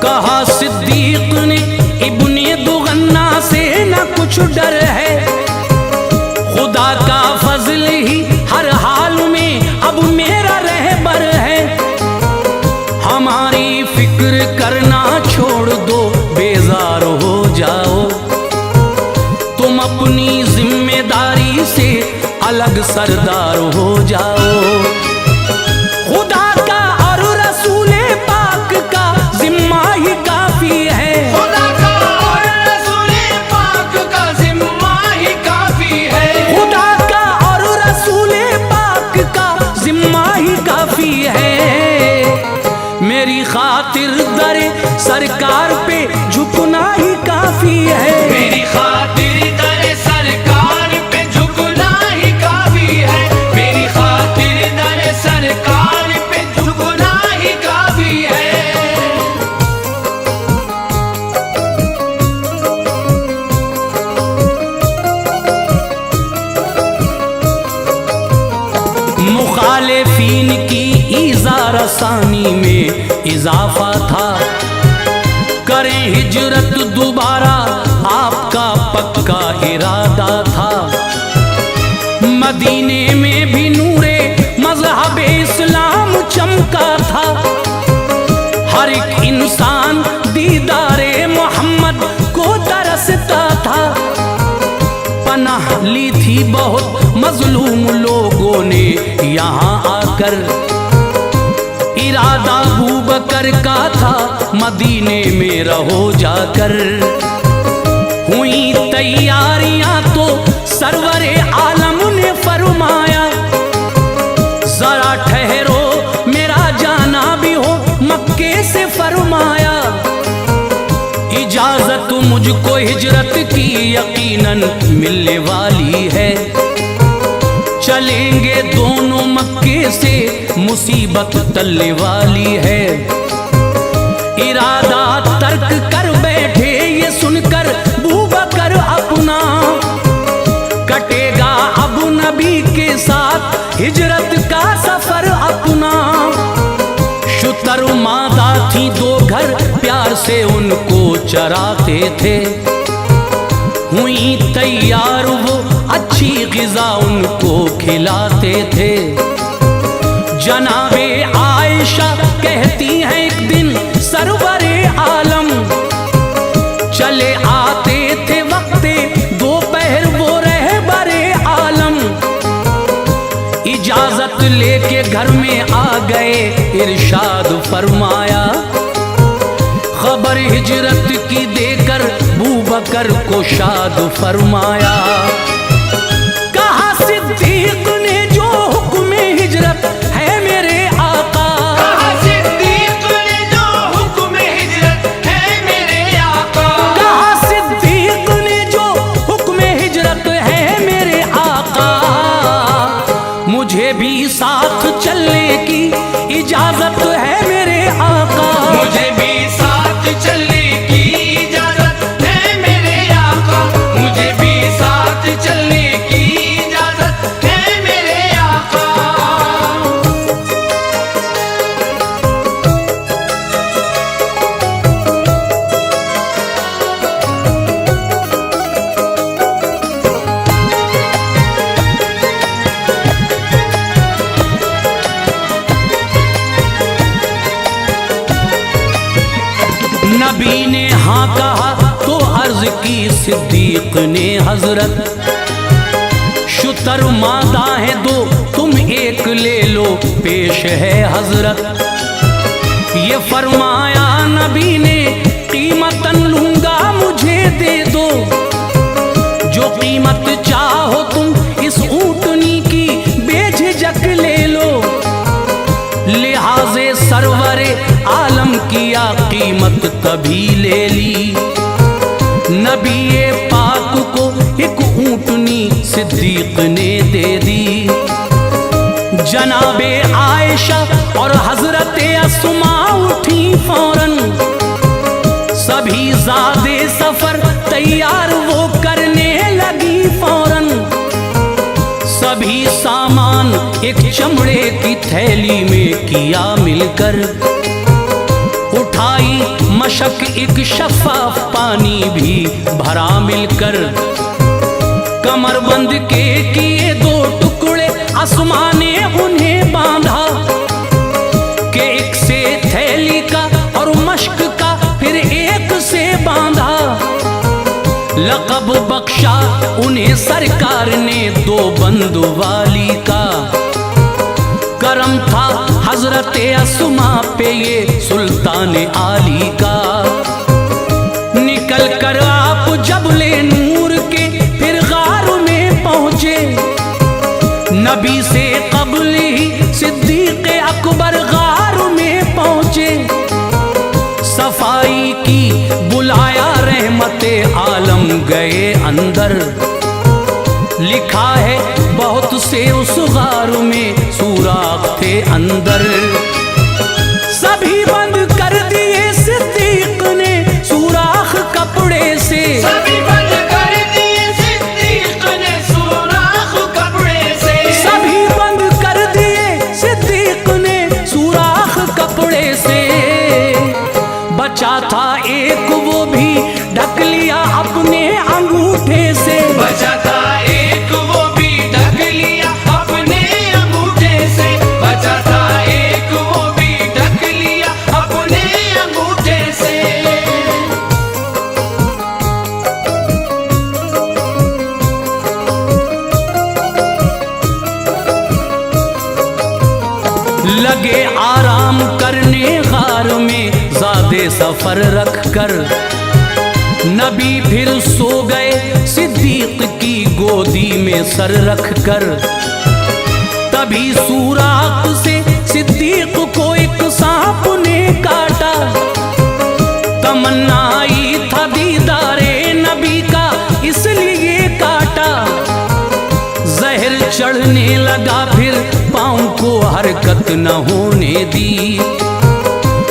कहा सिद्दीक ने इब्ने दुगन्ना से न कुछ डर है, खुदा का फजल ही हर हाल में अब मेरा रहबर है। हमारी फिक्र करना छोड़ दो बेजार हो जाओ, तुम अपनी जिम्मेदारी से अलग सरदार हो जाओ। खुदा का और रसूले पाक का जिम्मा ही काफी है। खुदा का और रसूले पाक का जिम्मा ही काफी है। खुदा का और रसूले पाक का जिम्मा ही काफी है। मेरी खातिर दरे सरकार पे झुकना ही काफी है। मेरी खातिर दरे सरकार पे झुकना ही काफी है। मेरी खातिर दरे सरकार पे झुकना ही काफी है। मुखालिफीन की ईज़ा रसानी में इजाफा था, करें हिजरत दोबारा आपका पक्का इरादा था। मदीने में भी नूरे मज़हब इस्लाम चमका था, हर एक इंसान दीदारे मोहम्मद को तरसता था। पनाह ली थी बहुत मजलूम लोगों ने यहाँ आकर, इरादा अबू बकर का था मदीने में रहो जाकर। हुई तैयारियां तो सरवरे आलम ने फरमाया, जरा ठहरो मेरा जाना भी हो मक्के से फरमाया। इजाजत मुझको हिजरत की यकीनन मिलने वाली है, चलेंगे दोनों मक्के से मुसीबत टलने वाली है। इरादा तर्क कर बैठे ये सुनकर बूबकर अपना, कटेगा अब नबी के साथ हिजरत का सफर अपना। शुतर मादा थी दो घर प्यार से उनको चराते थे, हुई तैयार वो अच्छी ग़िज़ा उनको खिलाते थे। जनाबे आयशा कहती हैं एक दिन सरवरे आलम, चले आते थे वक्ते दोपहर वो रहबरे आलम। इजाजत लेके घर में आ गए इरशाद फरमाया, खबर हिजरत की देकर बूबकर को शाद फरमाया। कहा सिद्दीक ने जो हुक्म हिजरत है मेरे आका, कहा सिद्दीक ने जो हुक्म हिजरत है मेरे आका। कहा सिद्दीक ने जो हुक्म हिजरत है मेरे आका। मुझे भी साथ चलने की इजाजत है मेरे आका। मुझे भी साथ चलने की इजाजत है मेरे आका, मुझे भी साथ चलने की इजाजत है मेरे आका। नबी ने हाँ कहा तो अर्ज की सिद्दीक ने हजरत, शुतर मादा है दो तुम एक ले लो पेश है हजरत। ये फरमाया नबी ने कीमतन लूंगा मुझे दे दो, जो कीमत चाहो तुम इस ऊँटनी की बेझिझक ले लो। लिहाजे सरवरे आलम किया कीमत तभी ले ली, नबी पाक को एक ऊँटनी सिद्दीक ने दे दी। जनाबे आयशा और हजरत अस्मा उठी फौरन, सभी ज़ादे सफर तैयार वो करने लगी फौरन। सभी सामान एक चमड़े की थैली में किया मिलकर, उठाई मशक एक शफाफ पानी भी भरा मिलकर। कमरबंद के किए दो टुकड़े अस्मा ने उन्हें बांधा, के एक से थैली का और मशक का फिर एक से बांधा। लक़ब बख्शा उन्हें सरकार ने दो बंदवाली का, करम था हजरत अस्मा पे ये सुल्तान आली का। निकल कर आप जबले नूर के फिर गार में पहुंचे, नबी से कबल ही सिद्दीक अकबर गार में पहुंचे। सफाई की बुलाया रहमते आलम गए अंदर, लिखा है बहुत से उस गार में सुराख थे अंदर। सभी बंद कर दिए सिद्दीक ने सुराख कपड़े से, सभी बंद कर दिए सिद्दीक ने सुराख कपड़े से, सभी बंद कर दिए सिद्दीक ने सुराख कपड़े से। बचा था एक वो भी ढक लिया अपने अंगूठे से, बचा था एक वो भी ढक लिया अपने अंगूठे से, बचा था एक वो भी ढक लिया अपने अंगूठे से। लगे आराम करने गार में ज़ादे सफर रख कर, नबी फिर सो गए सिद्दीक की गोदी में सर रख कर। तभी सुराख से सिद्दीक को एक सांप ने काटा, तमन्ना आई था दीदारे नबी का इसलिए काटा। जहर चढ़ने लगा फिर पाँव को हरकत न होने दी,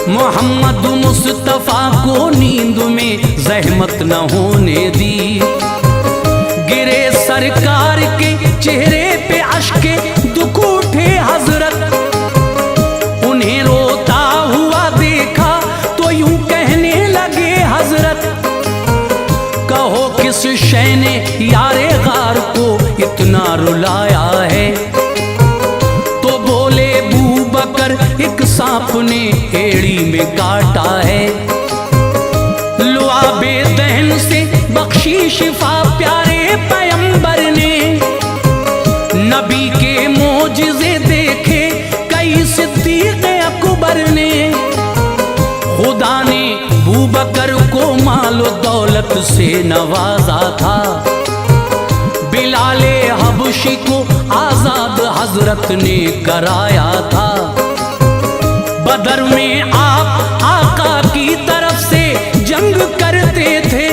मोहम्मद मुस्तफा को नींद में जहमत न होने दी। गिरे सरकार के चेहरे पे अश्के दुख उठे हजरत, उन्हें रोता हुआ देखा तो यूं कहने लगे हजरत, कहो किस शय ने यारे गार को इतना रुलाया है। तो बोले बू बकर एक सांप ने एड़ी में काटा है, लुआबे दहन से बख्शी शिफा प्यारे पैगंबर ने। नबी के मोजिज़े देखे कई सिद्दीक अकबर ने, खुदा ने बू बकर को मालो दौलत से नवाजा था। बिलाले हबशी को आजाद हजरत ने कराया था। बदर में आप आका की तरफ से जंग करते थे,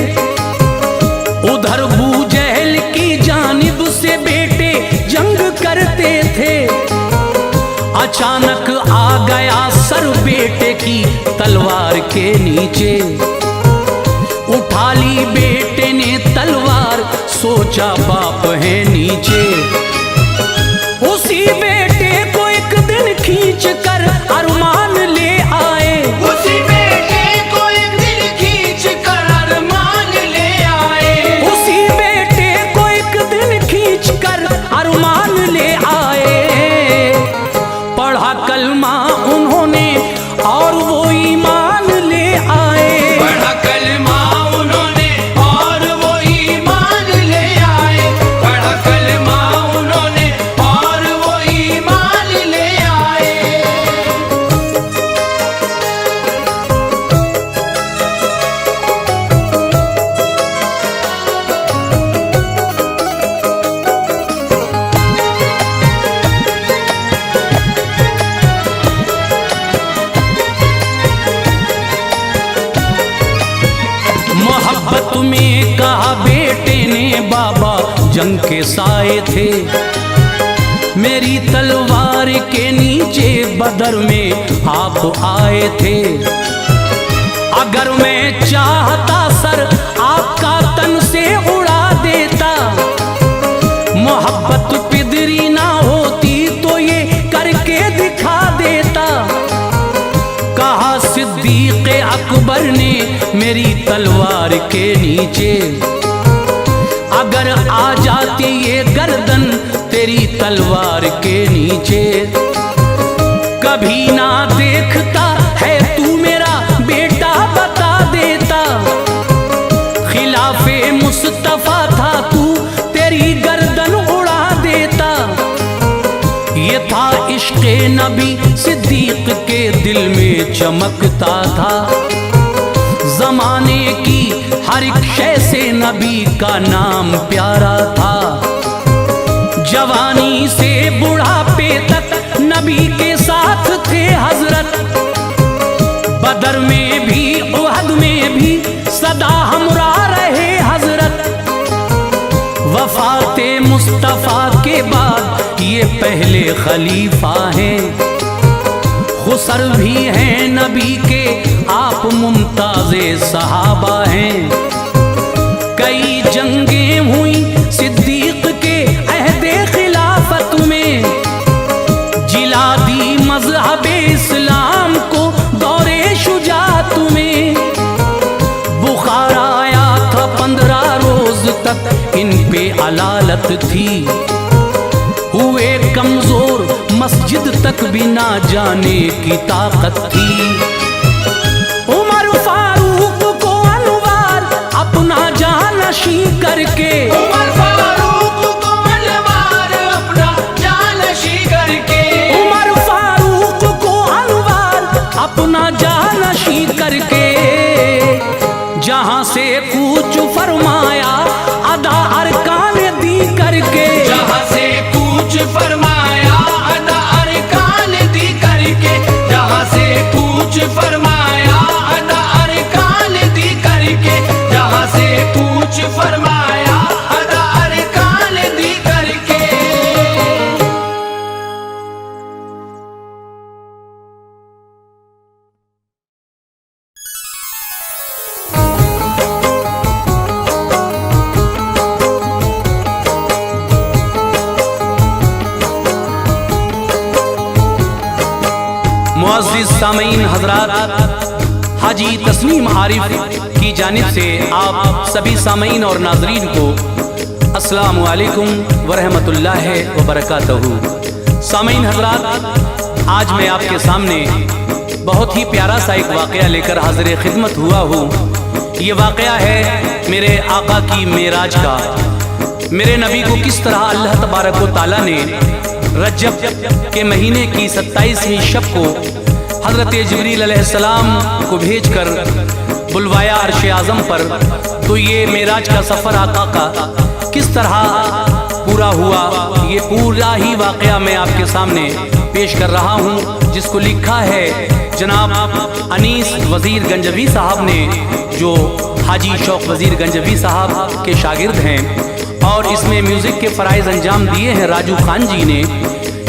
उधर बू जहल की जानिब से बेटे जंग करते थे। अचानक आ गया सर बेटे की तलवार के नीचे, बेटे ने तलवार, सोचा बाप है नीचे। उसी बेटे को एक दिन खींच कर अरमान ले आए, उसी बेटे को एक दिन खींच कर अरमान ले आए, उसी बेटे को एक दिन खींच कर अरमान ले आए। पढ़ा कलमा उन्होंने और वो ईमान ले आए, पढ़ा कलमा उन्होंने और वो ईमान ले आए, पढ़ा कलमा उन्होंने और वो ईमान ले आए। मोहब्बत में कहा बेटे ने, बाबा जंग के साए थे, मेरी तलवार के नीचे बदर में आप आए थे। अगर मैं चाहता सर आपका तन से उड़ा देता, मोहब्बत पिदरी ना होती तो ये करके दिखा देता। कहा सिद्दीक अकबर ने मेरी तलवार के नीचे, अगर आ जाती ये गर्दन तेरी तलवार के नीचे। कभी ना देखता है तू मेरा बेटा बता देता, खिलाफे मुस्तफा था तू तेरी गर्दन उड़ा देता। ये था इश्क़े नबी सिद्दीक के दिल में चमकता था, जमाने की हर एक शय से नबी का नाम प्यारा था। जवानी से बुढ़ापे तक नबी के साथ थे हजरत, बदर में भी उहद में भी सदा हमरा रहे हजरत। वफाते मुस्तफा के बाद ये पहले खलीफा हैं, खुसर भी हैं नबी के, आप मुमताज़े सहाबा हैं। कई जंगें हुई सिद्दीक के अहदे खिलाफत में, जिला दी मज़हबे इस्लाम को दौरे शुजात में। बुखार आया था 15 रोज तक इन पे अलालत थी, हुए कमजोर मस्जिद तक भी ना जाने की ताकत थी। उमर फारूक को अनवार अपना जानशी करके, उमर फारूक को अनवार अपना जानशी करके, उमर फारूक को अनवार अपना जानशी करके, जहां से कूच फरमाया अदा अरकान दी करके, जहां से कूच फरमाया अदा अरकान दी करके, जहां से कूच फरमाया अदा अरकान दी करके, जहां से कूच फरमाया अदा अरकान दी करके। मुअज़्ज़िज़ सामीन हज़रात, हाजी तस्नीम आरिफ की जानिब से आप सभी सामीन और नाज़रीन को अस्सलामु अलैकुम वरहमतुल्लाहि वबरकातुहू। सामीन हज़रात, आज मैं आपके सामने बहुत ही प्यारा सा एक वाक़या लेकर हाज़िर खिदमत हुआ हूँ। ये वाक़या है मेरे आका की मेराज का। मेरे नबी को किस तरह अल्लाह तबारक व तआला ने रजब के महीने की 27वीं शब को हज़रत जिब्रील अलैहिस्सलाम को भेजकर बुलवाया अर्श आज़म पर। तो ये मेराज का सफ़र आका का किस तरह पूरा हुआ, ये पूरा ही वाक़या मैं आपके सामने पेश कर रहा हूँ, जिसको लिखा है जनाब अनीस वज़ीर गंजवी साहब ने, जो हाजी शौक वज़ीर गंजवी साहब के शागिर्द हैं। और इसमें म्यूज़िक के फ़राइज़ अंजाम दिए हैं राजू खान जी ने।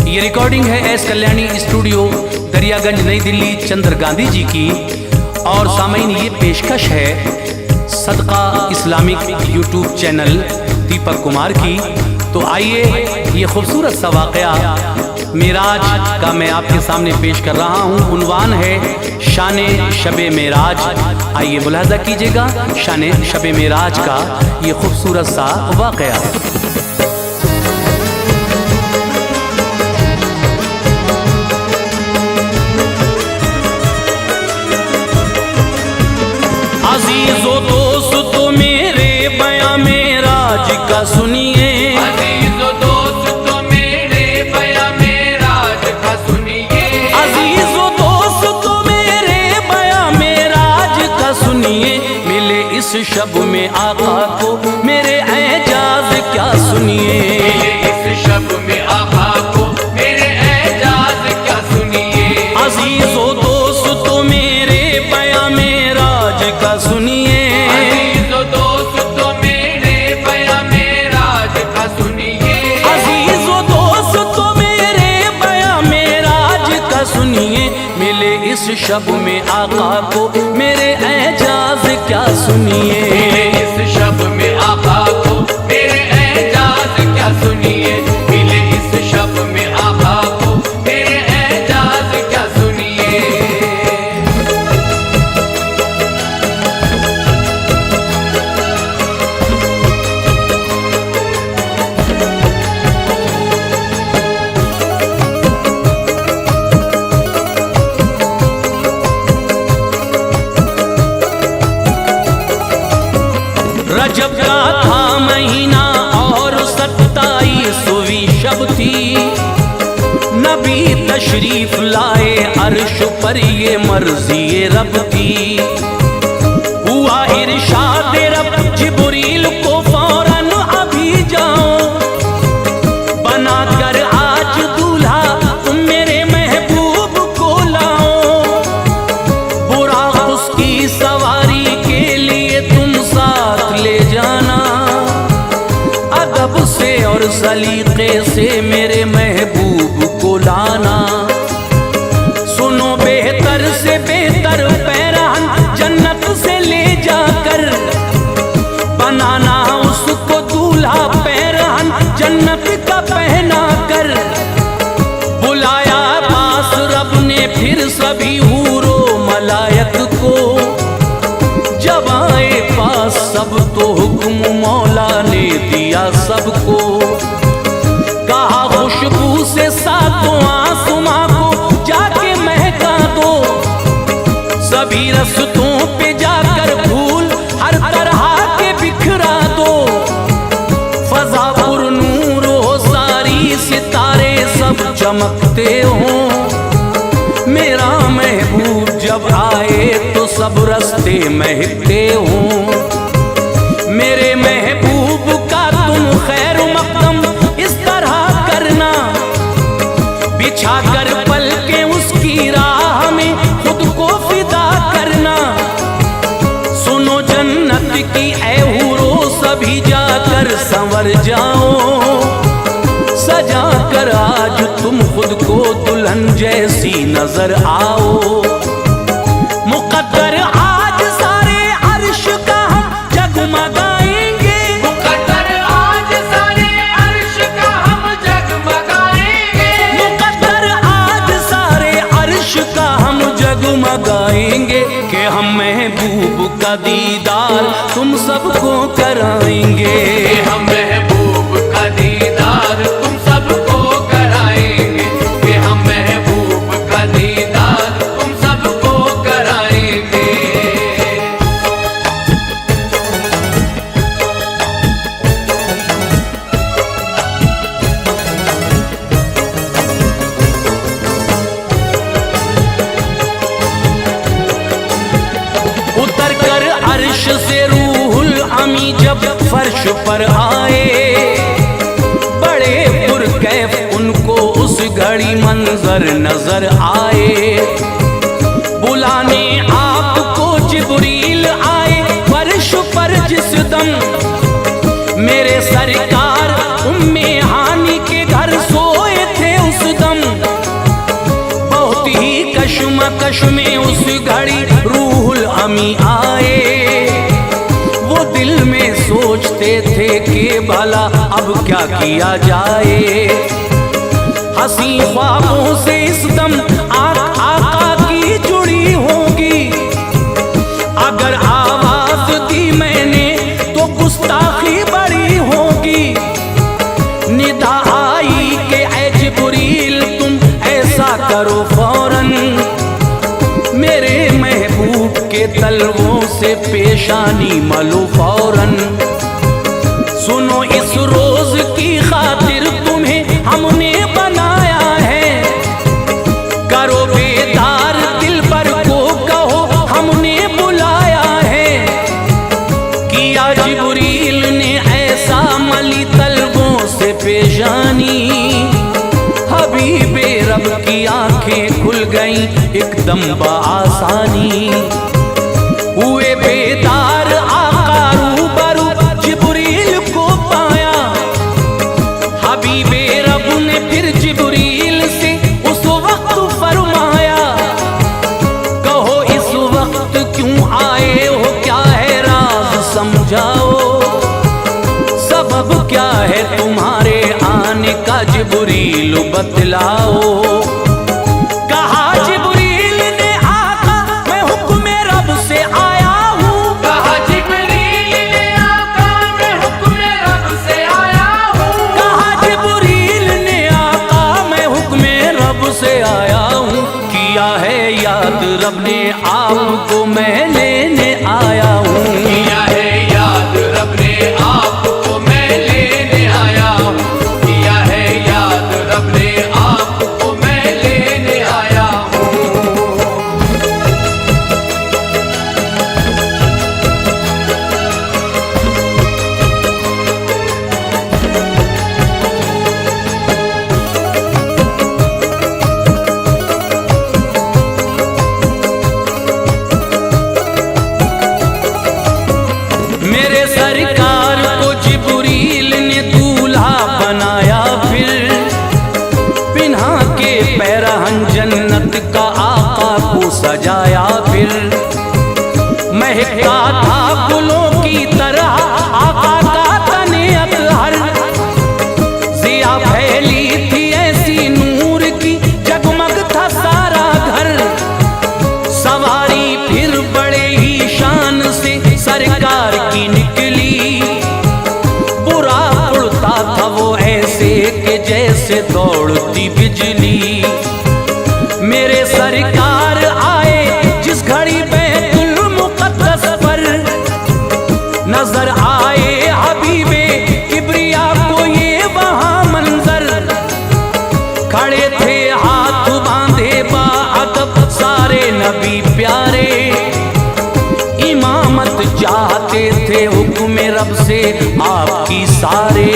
ये रिकॉर्डिंग है एस कल्याणी स्टूडियो, दरियागंज, नई दिल्ली, चंद्र गांधी जी की। और सामीन, ये पेशकश है सदका Islamic YouTube channel Deepak Kumar की। तो आइए ये खूबसूरत सा वाक़या मेराज का मैं आपके सामने पेश कर रहा हूँ। उन्वान है शान-ए शब-ए मेराज। आइए मुलाहज़ा कीजिएगा शान-ए शब-ए मेराज का ये खूबसूरत सा वाक़या। अजीज़ो दोस्तो मेरे बयां मेराज का सुनिए, अजीज़ो दोस्तो मेरे बयां मेराज का सुनिए, अजीज़ो दोस्तो मेरे बयां मेराज का सुनिए। मिले इस शब में आका को मेरे एजाज क्या सुनिए, मिले इस शब में आका को मेरे एजाज क्या सुनिए। अजीज़ो दोस्तो मेरे बयां मेराज का सुनिए, अजीज़ो दोस्तो मेरे बयां मेराज का सुनिए, अजीज़ो दोस्तो मेरे बयां मेराज का सुनिए। मिले इस शब में आका को मेरे एजाज क्या सुनिए, मिले इस शब में आका को मेरे एजाज क्या सुनिए, मिले इस शब में आका को मेरे एजाज क्या सुनिए। रजब का था महीना और 27वीं शब थी। नबी तशरीफ लाए अर्श पर ये मर्जी रब थी। हुआ इरशाद रब जिब्रील को फौरन अभी जाओ, बनाकर आज दूल्हा तुम मेरे महबूब को लाओ। बुराक उसकी सवारी के लिए तुम साथ ले जाना, अदब से और सलीके से मेरे महबूब को लाना। सुनो बेहतर से बेहतर पैरान जन्नत से ले जाकर, बनाना उसको दूल्हा पैरान जन्नत का पहना कर। बुलाया पास रब ने फिर सभी हूरो मलायक को, जब आए पास सब तो हुक्म मौला ने दिया सबको। कहा खुशबू से सातों आसमां को जाके महका दो, सभी रस्तों पे जाकर फूल हर तरह के बिखरा दो। फजा पुर नूर हो सारी सितारे सब चमकते हों, मेरा महबूब जब आए तो सब रस्ते महकते हों। मेरे महबूब का तुम खैर मकदम इस तरह करना, बिछा कर पलके उसकी राह में खुद को फिदा करना। सुनो जन्नत की ऐ हूरो सभी जाकर संवर जाओ, सजा कर आज तुम खुद को दुल्हन जैसी नजर आओ। मुकद्दर आज सारे अर्श का हम जगमगाएंगे, मुकद्दर आज सारे अर्श का हम जगमगाएंगे, मुकद्दर आज सारे अर्श का हम जगमगाएंगे। कि हम महबूब का दीदार तुम सबको कराएंगे, कि हम महबूब का दीदार तुम सबको कराएंगे, कि हम महबूब का दीदार तुम सबको कराएंगे। उतर कर अर्श से रूहुल अमी जब फर्श पर आए, बड़े पुरकैफ उनको उस घड़ी मंजर नजर आए। बुलाने आपको जिब्रील आए फर्श पर जिस दम, मेरे सरकार उम्मे हानी के घर सोए थे उस दम। बहुत ही कश्मकश में उस घड़ी रूहुल अमी आए, सोचते थे कि भला अब क्या किया जाए। हंसी ख्वाबों से इस दम आका की जुड़ी होगी। अगर आवाज दी मैंने तो गुस्ताखी बड़ी होगी। निदा आई कि ऐ जिब्रील तुम ऐसा करो फौरन, मेरे महबूब के तलवों से पेशानी मलो फौरन। सुनो इस रोज की खातिर तुम्हें हमने बनाया है, करो बेदार दिल पर को कहो हमने बुलाया है। किया जिब्रील ने ऐसा मली तलवों से पेशानी, हबीबे रब की आंखें खुल गईं एकदम बआसानी। हुए बेदार आका रूबरू जिब्रील को पाया। हबीबे रब ने फिर जिब्रील से उस वक्त फरमाया, कहो इस वक्त क्यों आए हो, क्या है राज समझाओ। सबब क्या है तुम्हारे आने का जिब्रील बतलाओ। कहा जिब्रील ने आका मैं हुक्म रब से आया हूँ। कहा जिब्रील ने आका मैं हुक्म रब से आया हूँ। कहा जिब्रील ने आका मैं हुक्म रब से आया हूँ। किया है याद रब ने आपको मैं लेने आया हूँ। किया है याद रब ने आपको मैं लेने आया हूँ। किया है याद रब ने आपको मैं लेने आया हूँ। मेरे सरकार को जिब्रील ने दूल्हा बनाया, फिर पिन्हा के पैरहन जन्नत का आका को सजाया। फिर महका था फूलों की तरह आका का तने अतहर। जिया फैली थी ऐसी नूर की जगमग था सारा घर। सवारी फिर बड़े ही शान से सरकार की निकली। बुरा उड़ता था वो ऐसे कि जैसे दौड़ती बिजली। मेरे सरकार आए जिस घड़ी बैतुल मुक़द्दस पर, नजर आए हबीबे किबरिया को ये वहां मंजर। खड़े थे हाथ बांधे बाअदब सारे नबी प्यारे। इमामत चाहते थे हुक्म रब से आपकी सारे।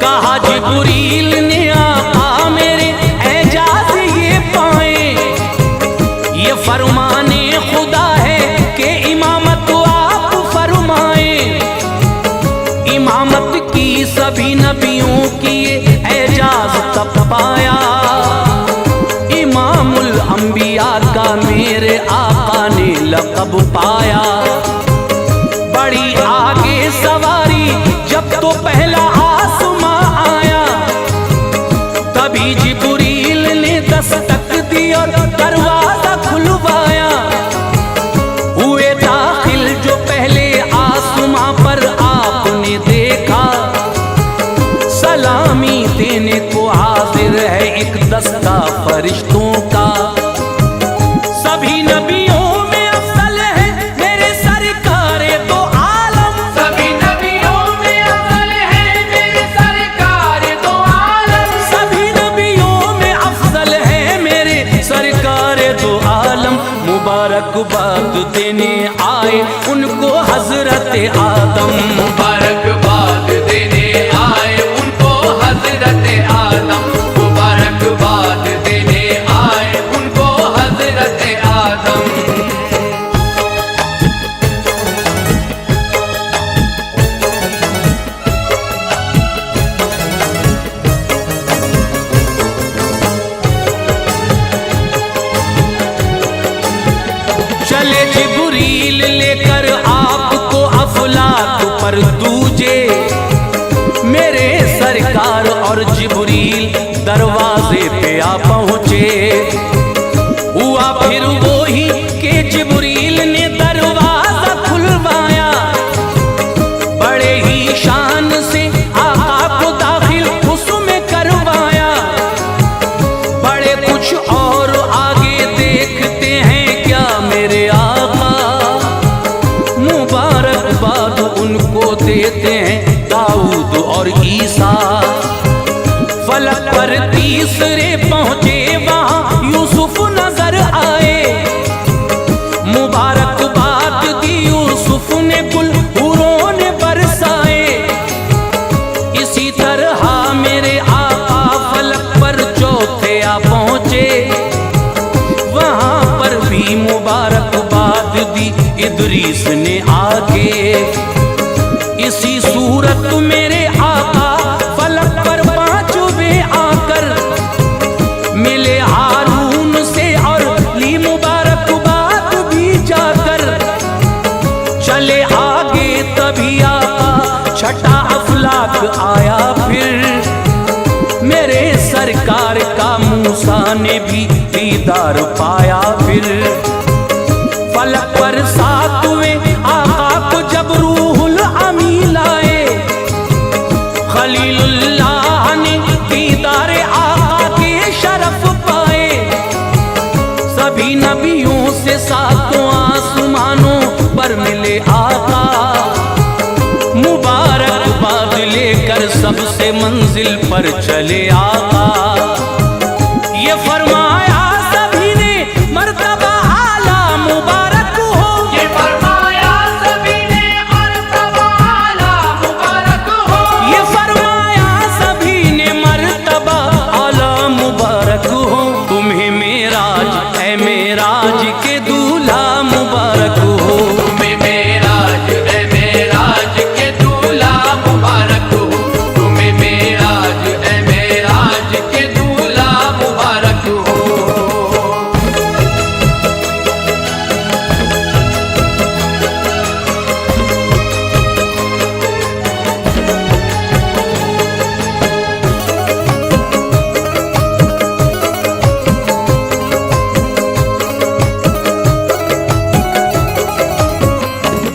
कहा जिब्रील ने आका मेरे एजाज ये पाए। ये फरमाने खुदा है कि इमामत आप फरमाए। इमामत की सभी नबियों की ये एजाज तब पाया। इमामुल अंबिया का मेरे आका ने लक़ब पाया। बड़ी आगे सवारी जब तो पहला आसमां आया, तभी जिब्रील ने दस्तक दी और दरवाजा खुलवाया। हुए दाखिल जो पहले आसमां पर आपने देखा। सलामी देने को हाजिर है एक दस्ता फरिश्तों का। सभी नबियों में अफजल है मेरे सरकारे दो आलम। सभी नबियों में अफजल है मेरे सरकार दो आलम। सभी नबियों में अफजल है मेरे सरकारे दो आलम। मुबारकबाद देने आए उनको हजरत आदम। मुबारकबाद देने आए उनको हजरत आदम। मुबारकबाद देने आए उनको हजरत आदम। चले जिब्रील लेकर आपको अफला पर दूजे मेरे सरकार और जिब्रील दरवाजे पे आ पहुँचे। हुआ फिर वो ही कि जिब्रील ने दरवाजा खुलवाया, बड़े ही शान से आका को दाखिल उसमें करवाया। बड़े कुछ और आगे देखते हैं क्या मेरे आका, मुबारकबाद उनको देते हैं दाऊद और ईसा। फलक पर तीसरे पहुंचे वहां यूसुफ नजर आए, मुबारकबाद दी यूसुफ ने कुल हूरों ने बरसाए। इसी तरह मेरे आका फलक पर चौथे आ पहुंचे, वहां पर भी मुबारकबाद दी इदरीस ने आके। इसी सूरत मेरे आका फलक पर पांचवें आकर मिले हारून से और ली मुबारकबाद भी जाकर। चले आगे तभी आका छठा अफलाक आया फिर, मेरे सरकार का मूसा ने भी दीदार पाया फिर। फलक पर सातवें आका को जब रूहुल अमी लाए, खलीलुल्लाह ने दीदारे आका के शरफ पाए। सभी नबियों से सातों आसमानों पर मिले आका, मुबारकबाद लेकर सबसे मंजिल पर चले आका। ये फरमाया सभी ने मर्तबा आला मुबारक हो, ये फरमाया सभी ने मर्तबा आला मुबारक हो, ये फरमाया सभी ने मर्तबा आला मुबारक हो। तुम्हें मेराज है मेराज के दूल्हा मुबारक हो, तुम्हें मेराज है मेराज के दूल्हा मुबारक हो, तुम्हें मेराज है मेराज के दूल्हा मुबारक हो।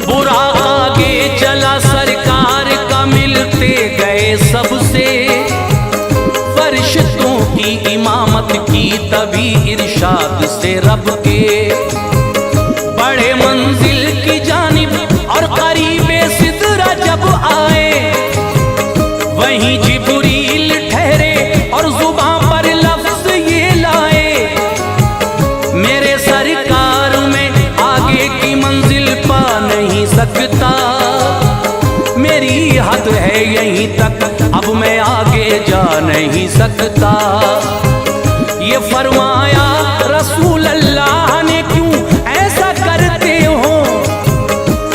बुरा आगे चला सरकार का मिलते गए सबसे। फरिश्तों की इमामत की तभी इरशाद से रब के, बड़े मंजिल की जानिब और करीबे सिदरा जब आए। वहीं जिब्रील ठहरे और जुबान पर लफ्ज ये लाए, मेरे सरकार में आगे की मंजिल पा नहीं सकता, मेरी हद है यहीं तक, अब मैं आगे जा नहीं सकता। ये फरमाया रसूल अल्लाह ने क्यों ऐसा करते हो,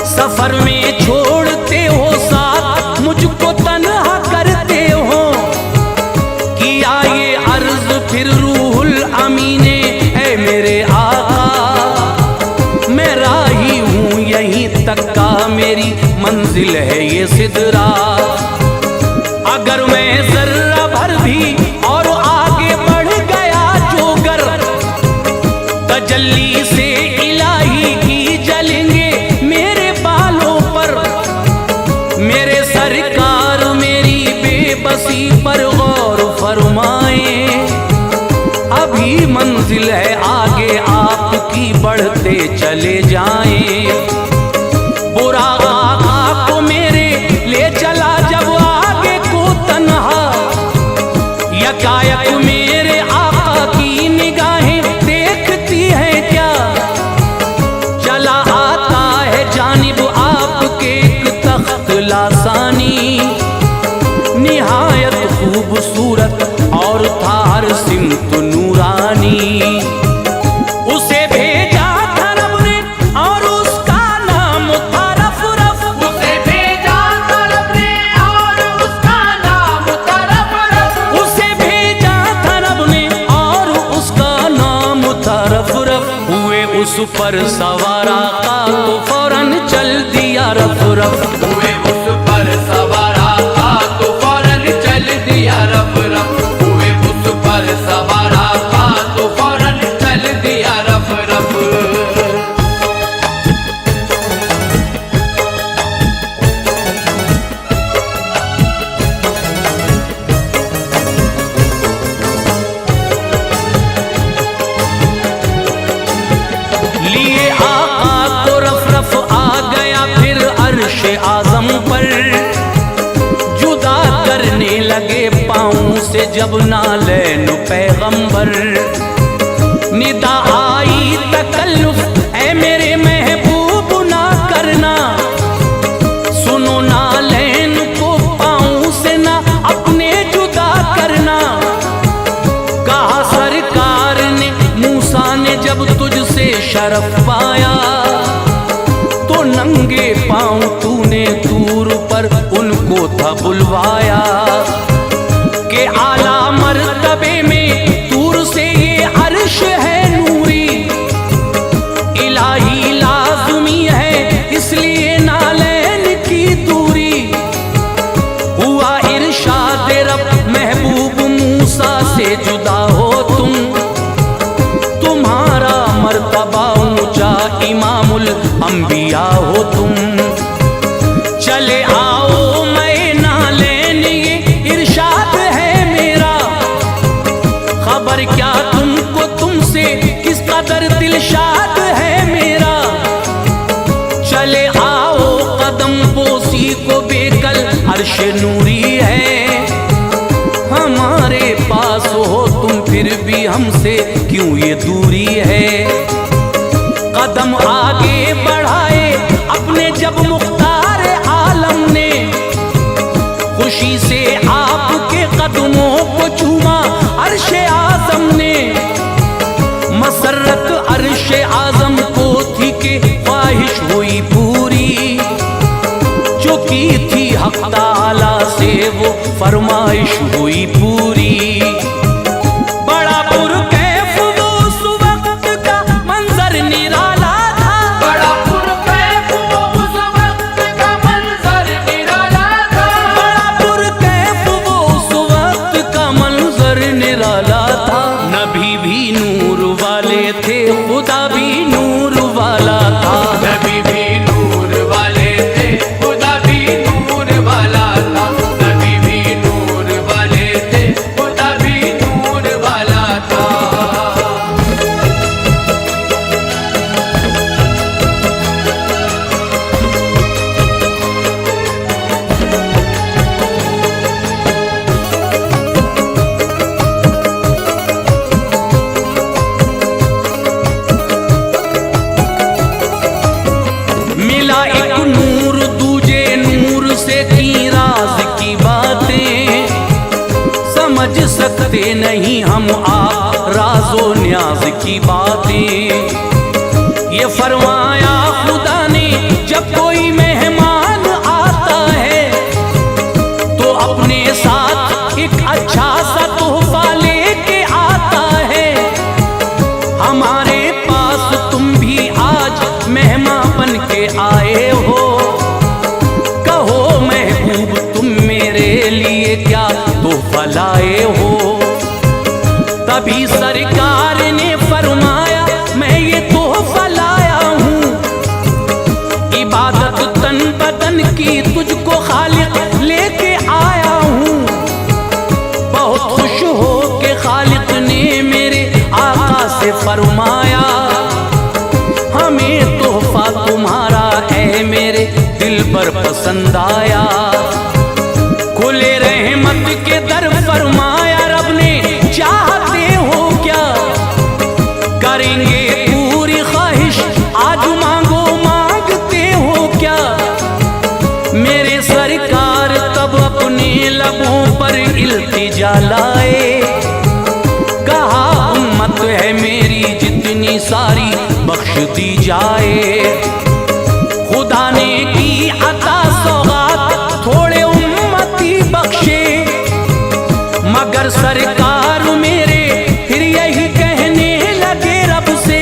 सफर में छोड़ते हो साथ मुझको तन्हा करते हो। किया ये अर्ज फिर रूहुल अमी ने, ऐ मेरे आका मैं राही हूँ यहीं तक का, मेरी मंजिल है ये सिदरा। अगर मैं जर्रा भर भी और आगे बढ़ गया जोगर, तजल्ली से इलाही की जलेंगे मेरे बालों पर। मेरे सरकार मेरी बेबसी पर गौर फरमाए, अभी मंजिल है आगे आपकी बढ़ते चले जाएं। बुरा आका को मेरे ले चला जब आगे को तन्हा, यकायक मेरे आका की निगाहें देखती हैं क्या। चला आता है जानिब आपके एक तख्त लासानी, निहायत खूबसूरत और था हर सिमत नूरानी। उसे भेजा था रब ने और उसका नाम था रफ रफ, उसे भेजा था रब ने और उसका नाम था रफ रफ, उसे भेजा था रब ने और उसका नाम था रफ रफ। हुए उस पर सवार आका तो फौरन चल दिया रफ रफ, हुए उस जब नालैन पैगंबर, निदा आई तकल्लुफ ऐ मेरे महबूब ना करना, सुनो नालैन को पाँव से ना अपने जुदा करना। कहा सरकार ने मूसा ने जब तुझसे शरफ पाया, तो नंगे पाँव तूने तूर पर उनको था बुलवाया, के आला मर्तबे में तूर से ये अर्श है नूरी, इलाही लाज़मी है इसलिए नालैन की दूरी। हुआ इरशाद रब महबूब मूसा से जुदा हो तुम, तुम्हारा मर्तबा ऊंचा इमामुल अंबिया हो तुम। चले आओ मैं नालैन ये इरशाद है मेरा, खबर क्या तुमको तुमसे किस कदर दिलशाद है मेरा। चले आओ कदम बोसी को बेकल अर्श नूरी है, हमारे पास हो तुम फिर भी हमसे क्यों ये दूरी है। कदम आगे बढ़ाए अपने जब मुख्तार आलम ने, खुशी से आपके कदमों को चूमा अर्श आज़म ने। मसरत अर्श आज़म को थी कि ख्वाहिश हुई पूरी, जो की थी हक़ ताला से वो फरमाइश हुई पूरी। बड़ा पुरकैफ वो उस वक्त का मंजर निराला था, बड़ा पुरकैफ वो उस वक्त का मंजर निराला था, बड़ा पुरकैफ वो उस वक्त का मंजर निराला था। नबी भी नूर वाले थे, खुदा भी नूर वाला था। नबी भी नूर वाले थे, खुदा भी नूर वाला था। नबी भी नूर वाले थे, खुदा भी नूर वाला था। मिला एक नूर दूजे नूर से की राज की बातें, समझ सकते नहीं हम आप राजो न्याज की बातें। ये फरमाया खुदा ने जब कोई मेहमान आता है, तो अपने साथ एक अच्छा सा तोहफा लेके आता है। हमारे पास तुम भी आज मेहमान बन के आए हो, कहो महबूब तुम मेरे लिए क्या तोहफा लाए हो। तभी सरकार ने फरमाया मैं ये तोहफा लाया हूँ, इबादत तन बदन की तुझको खालिक लेके आया हूँ। बहुत खुश हो के खालिक ने मेरे आका से फरमाया, हमें तोहफा तुम्हारा है मेरे दिल पर पसंद आया। खुले रहमत के दर फरमाया रब ने, चाहते हो क्या करेंगे पूरी ख्वाहिश आज मांगो मांगते हो क्या। मेरे सरकार तब अपने लबों पर इल्तिजा लाए, कहा उम्मत है मेरी जितनी सारी बख्श दी जाए। खुदा ने की अता सौगात थोड़े उम्मती बख्शे, मगर सरकार मेरे फिर यही कहने लगे रब से,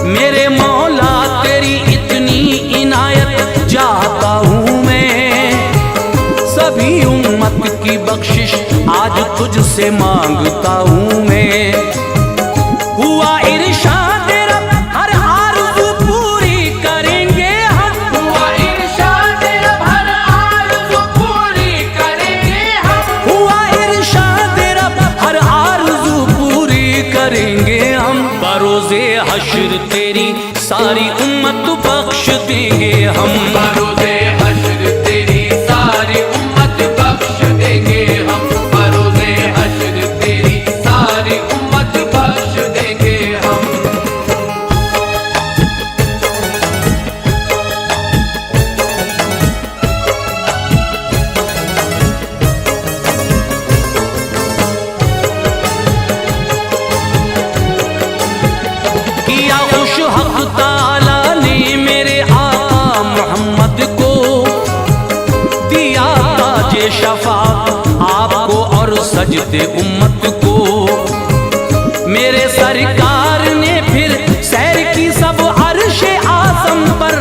मेरे मौला तेरी इतनी इनायत चाहता हूँ मैं, सभी उम्मत की बख्शिश आज तुझसे मांगता हूँ मैं। हुआ इरशाद रब हर आरज़ू पूरी करेंगे हम, हुआ इरशाद रब हर आरज़ू पूरी करेंगे हम। हुआ इरशाद रब हर आरज़ू पूरी करेंगे हम। बरोज़े हश्र तेरी सारी उम्मत बख्श देंगे हम, बरोज़े हश्र तेरी सारी उम्मत बख्श देंगे हम। बरोज़े सजदे उम्मत को। मेरे सरकार ने फिर सैर की सब अर्शे आज़म पर,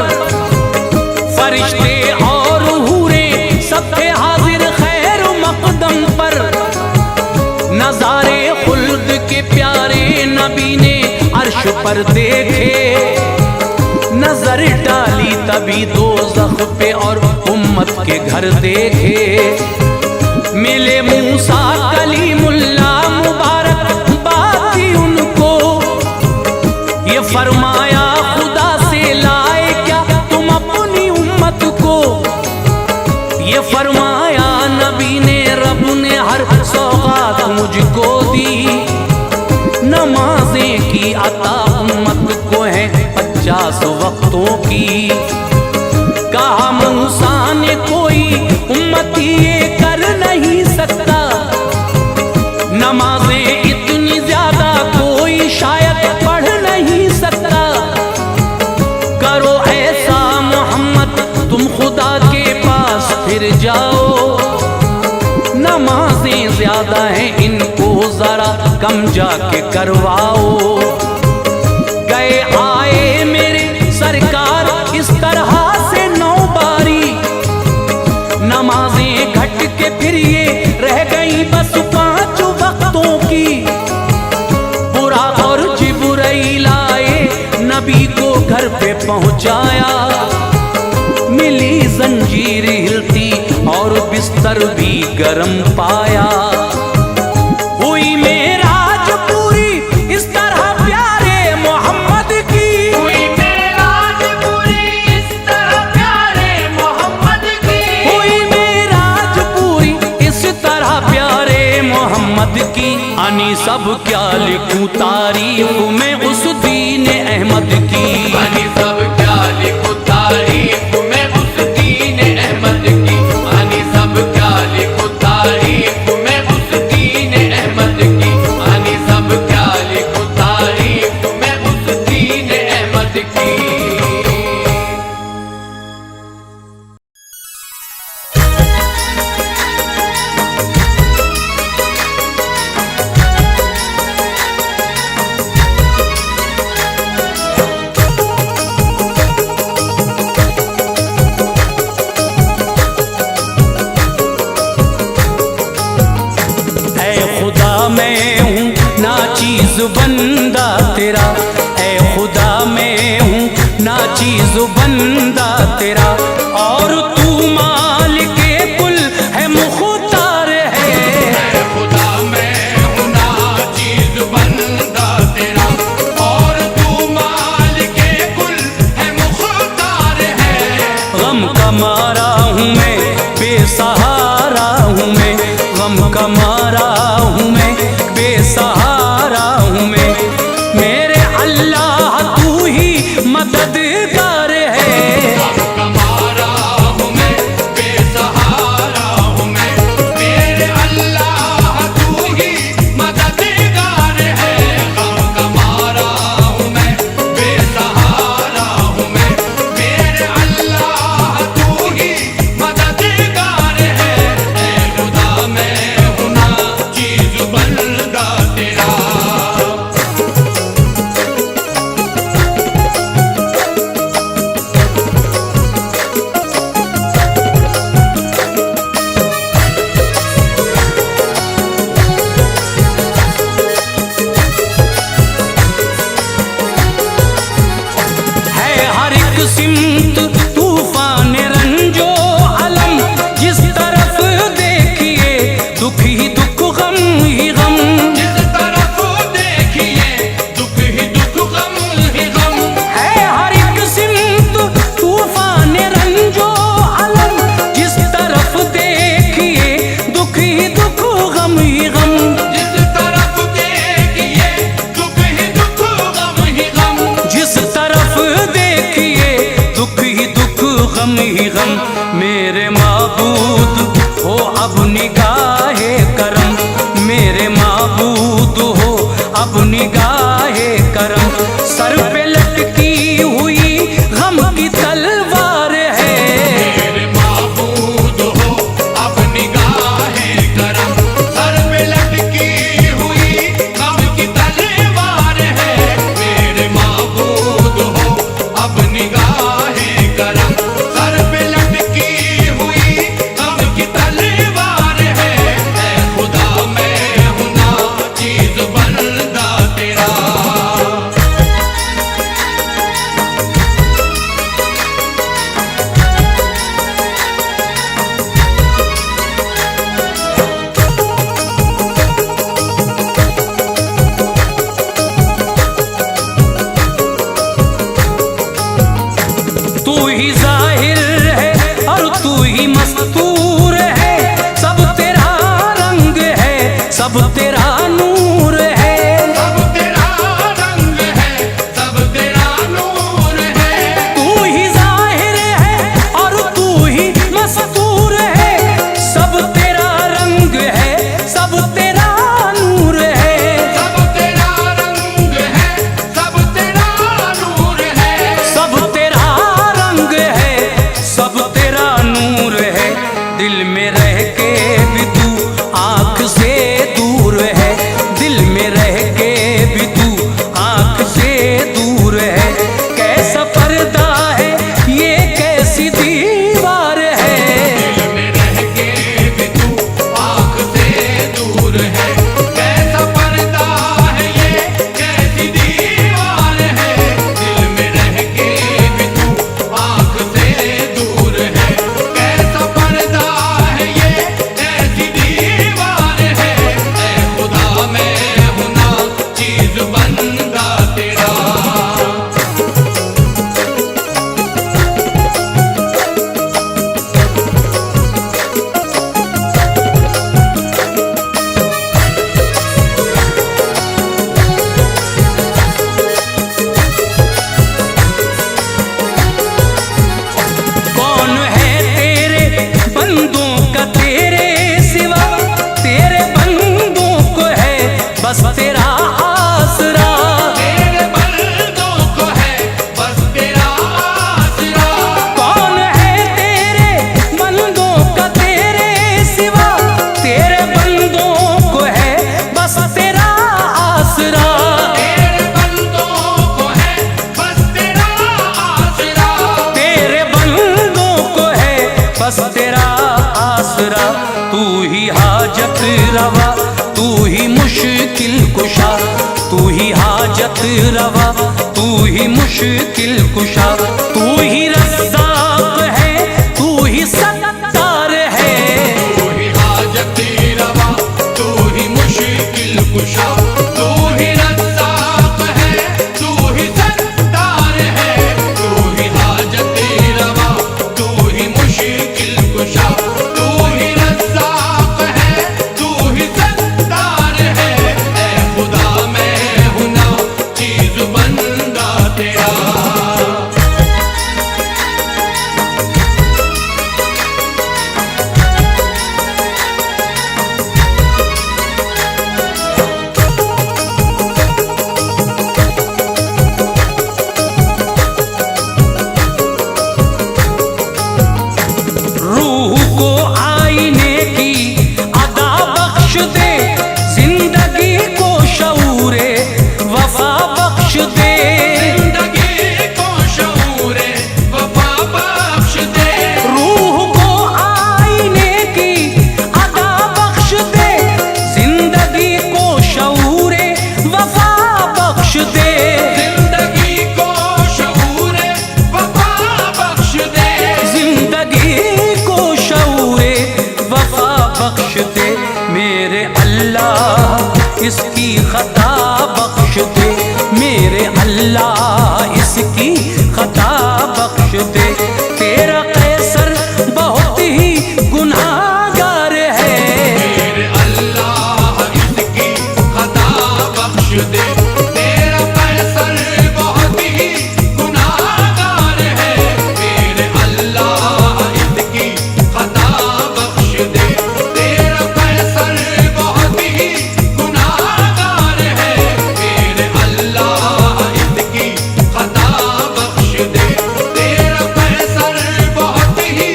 फरिश्ते और हूरे सब थे हाजिर खैर मकदम पर। नज़ारे खुल्द के प्यारे नबी ने अर्श पर देखे, नजर डाली तभी दोज़ख पे और उम्मत के घर देखे। मिले मूसा कलीमुल्लाह मुबारक बात थी उनको, ये फरमाया खुदा से लाए क्या तुम अपनी उम्मत को। ये फरमाया नबी ने रब ने हर सौगात मुझको दी, नमाजें की अता उम्मत को है 50 वक्तों की। कहा मूसा ने कोई उम्मती ये कर नहीं सकता, नमाजें इतनी ज्यादा कोई शायद पढ़ नहीं सकता। करो ऐसा मोहम्मद तुम खुदा के पास फिर जाओ, नमाजें ज्यादा हैं इनको जरा कम जाके करवाओ। गए आए मेरे सरकार इस तरह से 9 बारी, नमाजें घट के फिर ये रह गई बस 5 वक्तों की। बुरा और जिब्राइल आए नबी को घर पे पहुंचाया, मिली जंजीर हिलती और बिस्तर भी गर्म पाया। हुई मेराज पूरी इस तरह प्यारे मोहम्मद की, हुई मेराज पूरी इस तरह प्यारे मोहम्मद की, हुई मेराज पूरी इस तरह प्यारे मोहम्मद की। अनि सब क्या लिखूं तारीफ में उस दीन अहमद की, अनि सब क्या लिखूं तारीफ में उस दीन अहमद की, अनि सब क्या लिखूं तारीफ में उस दीन अहमद की, अनि सब क्या लिखूं तारीफ में उस दीन अहमद की। मैं हूँ नाचीज बंदा तेरा, ऐ खुदा मैं हूँ नाचीज बंदा तेरा, और तू मालिके कुल है मुख्तार है। ऐ खुदा मैं हूँ नाचीज बंदा तेरा, और तू मालिके कुल है मुख्तार है। गम का मारा हूँ मैं बेसहारा हूँ मैं, गम का मारा हूँ मैं बेसहारा हूँ मैं। मेरे अल्लाह तू ही मददगार है, गम का मारा हूँ मैं बेसहारा हूँ मैं, मेरे अल्लाह तू ही मददगार है। गम का मारा हूँ मैं बेसहारा हूँ मैं, मेरे अल्लाह तू ही मददगार है। ऐ खुदा मैं हूँ नाचीज बंदा तेरा। है हर एक सिमत तूफान रंजो अलम, जिस तरफ देखिए दुख ही दुख गम ही गम। जिस तरफ देखिए दुख ही दुख गम ही गम। है हर एक सिमत तूफान रंजो अलम, जिस तरफ देखिए दुख ही दुख गम ही गम। जिस तरफ देखिए दुख ही दुख गम ही गम। जिस तरफ देखिए दुख ही दुख गम ही गम। मेरे माबूद हो अब निगाहे करम, मेरे माबूद हो अब निगाहे करम। सर पे लटकी हुई गम की तलवार है, मेरे माबूद हो अब निगाहे करम। सर पे जाहिर है और तू ही मस्तूर है, सब तेरा रंग है, सब तेरा नूर है, सब तेरा रंग है, सब तेरा नूर है। तू ही जाहिर है और तू ही मस्तूर है, सब तेरा रंग है, सब तेरा नूर है, सब तेरा रंग है, सब तेरा नूर है। सब तेरा रंग है, सब तेरा नूर है। दिल में रह के भी तू आँख से दूर है, दिल में रह के भी तू आँख से दूर है। कैसा पर्दा है ये, कैसी दीवार है, दिल में रह के भी तू आँख से दूर है। कैसा पर्दा है ये, कैसी दीवार है। दिल में रह के भी तू आँख से दूर है। कैसा पर्दा है ये, कैसी दीवार है। ऐ खुदा मैं हूं ना चीज बंदा तेरा। कौन है तेरे बंदों का तेरे सिवा, तेरे बंदों को है बस तेरा आसरा, तेरे बंदों को है बस तेरा आसरा। कौन है तेरे बंदों का तेरे सिवा, तेरे बंदों को है बस तेरा आसरा, तेरे बंदों को है बस तेरा आसरा। तेरे बंदों को है बस तेरा आसरा। तू ही हाजत रवा, तू ही मुश्किल कुशा, तू ही हाजत रवा, तू ही मुश्किल कुशा। तू ही रज़्ज़ाक़ है, तू ही सत्तार है, तू ही हाजत रवा, तू ही मुश्किल कुशा। तू ही रज़्ज़ाक़ है, तू ही सत्तार है। तू ही हाजत रवा, तू ही मुश्किल कुशा। तू ही रज़्ज़ाक़ है, तू ही सत्तार है। ऐ खुदा मैं हूं ना चीज बंदा तेरा। रूह को आईने की अदा बख्श दे, जिंदगी को शऊरे वफा बख्श दे, जिंदगी को शऊरे वफा बख्श दे। रूह को आईने की अदा बख्श दे, जिंदगी को शऊरे वफा बख्श दे, जिंदगी को शऊरे वफा बख्श दे। जिंदगी को शऊरे वफा बख्श दे। मेरे अल्लाह इसकी खता बख्श दे, मेरे अल्लाह इसकी खता बख्श दे। तेरा कैसर बहुत ही गुनाहगार है, मेरे अल्लाह इसकी खता बख्श दे। तेरा कैसर बहुत ही गुनाहगार है। मेरे अल्लाह इसकी खता बख्श दे। तेरा कैसर बहुत ही गुनाहगार है। मेरे अल्लाह इसकी खता बख्श दे। तेरा कैसर बहुत ही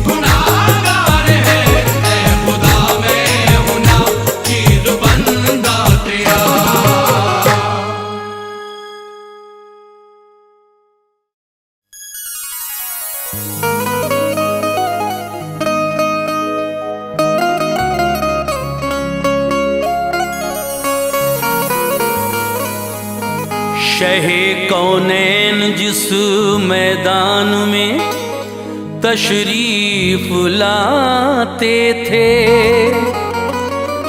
गुनाहगार है। ऐ खुदा मैं हूं ना चीज बंदा तेरा। शहे कौनैन जिस मैदान में तशरीफ लाते थे,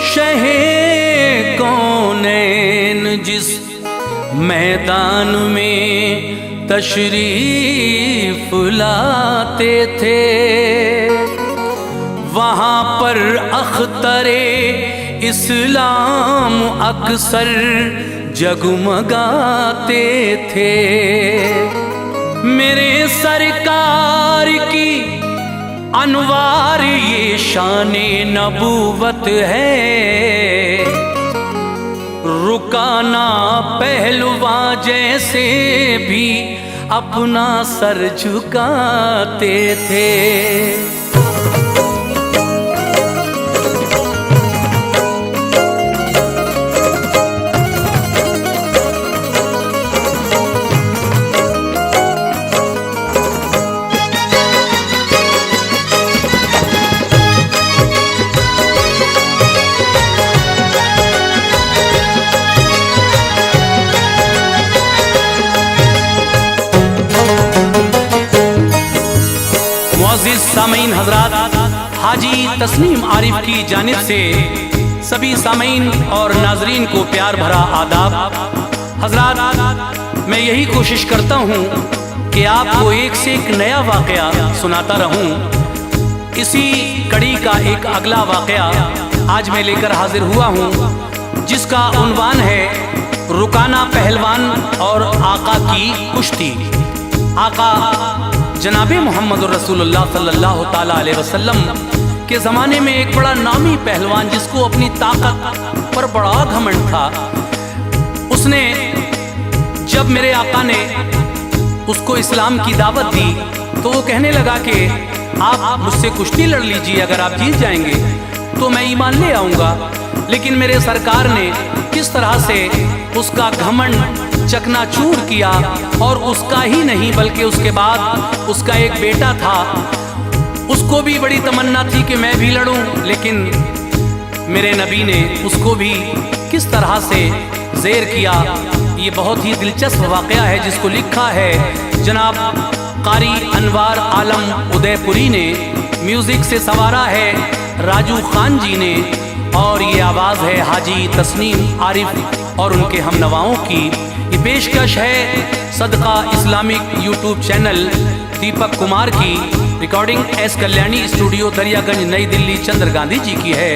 शहे कौनैन जिस मैदान में तशरीफ लाते थे, वहाँ पर अख्तरे इस्लाम अक्सर जगमगाते थे। मेरे सरकार की अनवार ये शाने नबूवत है, रुकाना पहलवा जैसे भी अपना सर झुकाते थे। सामीन हजरात, हाजी तस्नीम आरिफ की जानिब से सभी सामीन और नाजरीन को प्यार भरा आदाब। हजरात, मैं यही कोशिश करता हूँ कि आपको एक से एक नया वाक़या सुनाता रहूँ। इसी कड़ी का एक अगला वाक़या आज मैं लेकर हाजिर हुआ हूँ, जिसका उन्वान है रुकाना पहलवान और आका की कुश्ती। आका जनाबे मोहम्मद रसूलुल्लाह सल्लल्लाहु ताला अलैहि वसल्लम के ज़माने में एक बड़ा नामी पहलवान, जिसको अपनी ताकत पर बड़ा घमंड था, उसने जब मेरे आका ने उसको इस्लाम की दावत दी तो वो कहने लगा कि आप मुझसे कुश्ती लड़ लीजिए, अगर आप जीत जाएंगे तो मैं ईमान ले आऊँगा। लेकिन मेरे सरकार ने किस तरह से उसका घमंड चकनाचूर किया, और उसका ही नहीं बल्कि उसके बाद उसका एक बेटा था, उसको भी बड़ी तमन्ना थी कि मैं भी लड़ूं, लेकिन मेरे नबी ने उसको भी किस तरह से ज़ेर किया। ये बहुत ही दिलचस्प वाक़या है, जिसको लिखा है जनाब कारी अनवार आलम उदयपुरी ने, म्यूज़िक से संवारा है राजू खान जी ने, और ये आवाज़ है हाजी तस्नीम आरिफ और उनके हमनवाओं की। ये पेशकश है सदका Islamic YouTube channel Deepak Kumar की, recording S Kalyani studio Daryaganj नई दिल्ली चंद्र गांधी जी की है।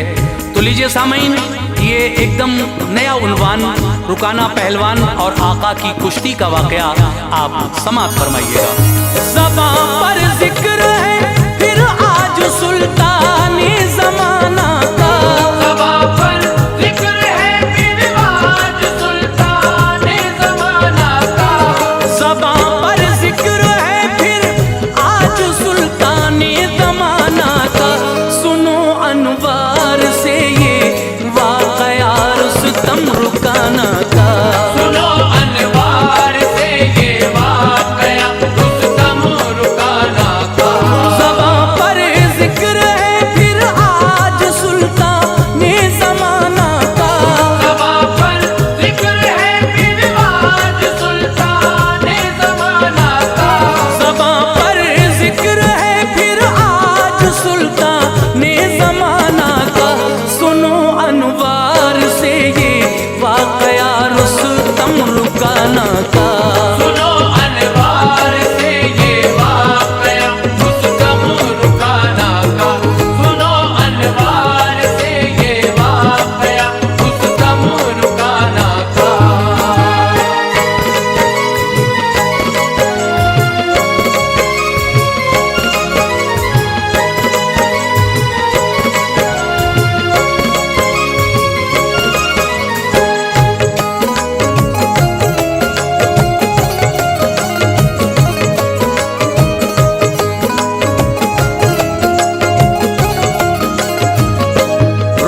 तो लीजिए सामीन, ये एकदम नया उन्वान रुकाना पहलवान और आका की कुश्ती का वाक़या आप समाप्त फरमाइएगा। ज़बां पर जिक्र है फिर आज सुल्तानी ज़माना का, ज़बां पर जिक्र है फिर आज सुल्ताने ज़माना का, ज़बां पर जिक्र है फिर आज सुल्तानी ज़माना का। सुनो अनवार से ये वाक़या रुस्तम रुकाना का, सुनो अनवार से ये वाक़या रुस्तम रुकाना का। ज़बां पर जिक्र है फिर आज सुल्तानी ज़माना का, ज़बां पर जिक्र है फिर आज सुल्ताने ज़माना का, ज़बां पर जिक्र है फिर आज सुल्तानी ज़माना का। सुनो अनवार से ये वाक़या रुस्तम रुकाना का, सुनो अनवार से ये वाक़या रुस्तम रुकाना का, सुनो अनवार से ये वाक़या रुस्तम रुकाना का।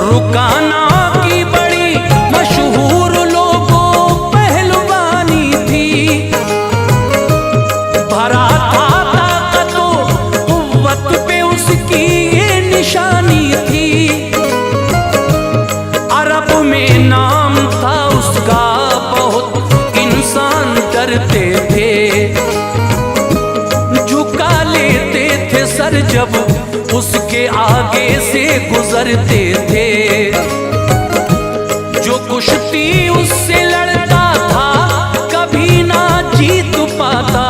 रुकाना की बड़ी मशहूर लोगों पहलवानी थी, भरा था ताकतों कुव्वत पे उसकी ये निशानी थी। अरब में नाम था उसका बहुत, इंसान डरते थे, झुका लेते थे सर जब उसके आगे से गुजरते थे। जो कुश्ती उससे लड़ता था कभी ना जीत पाता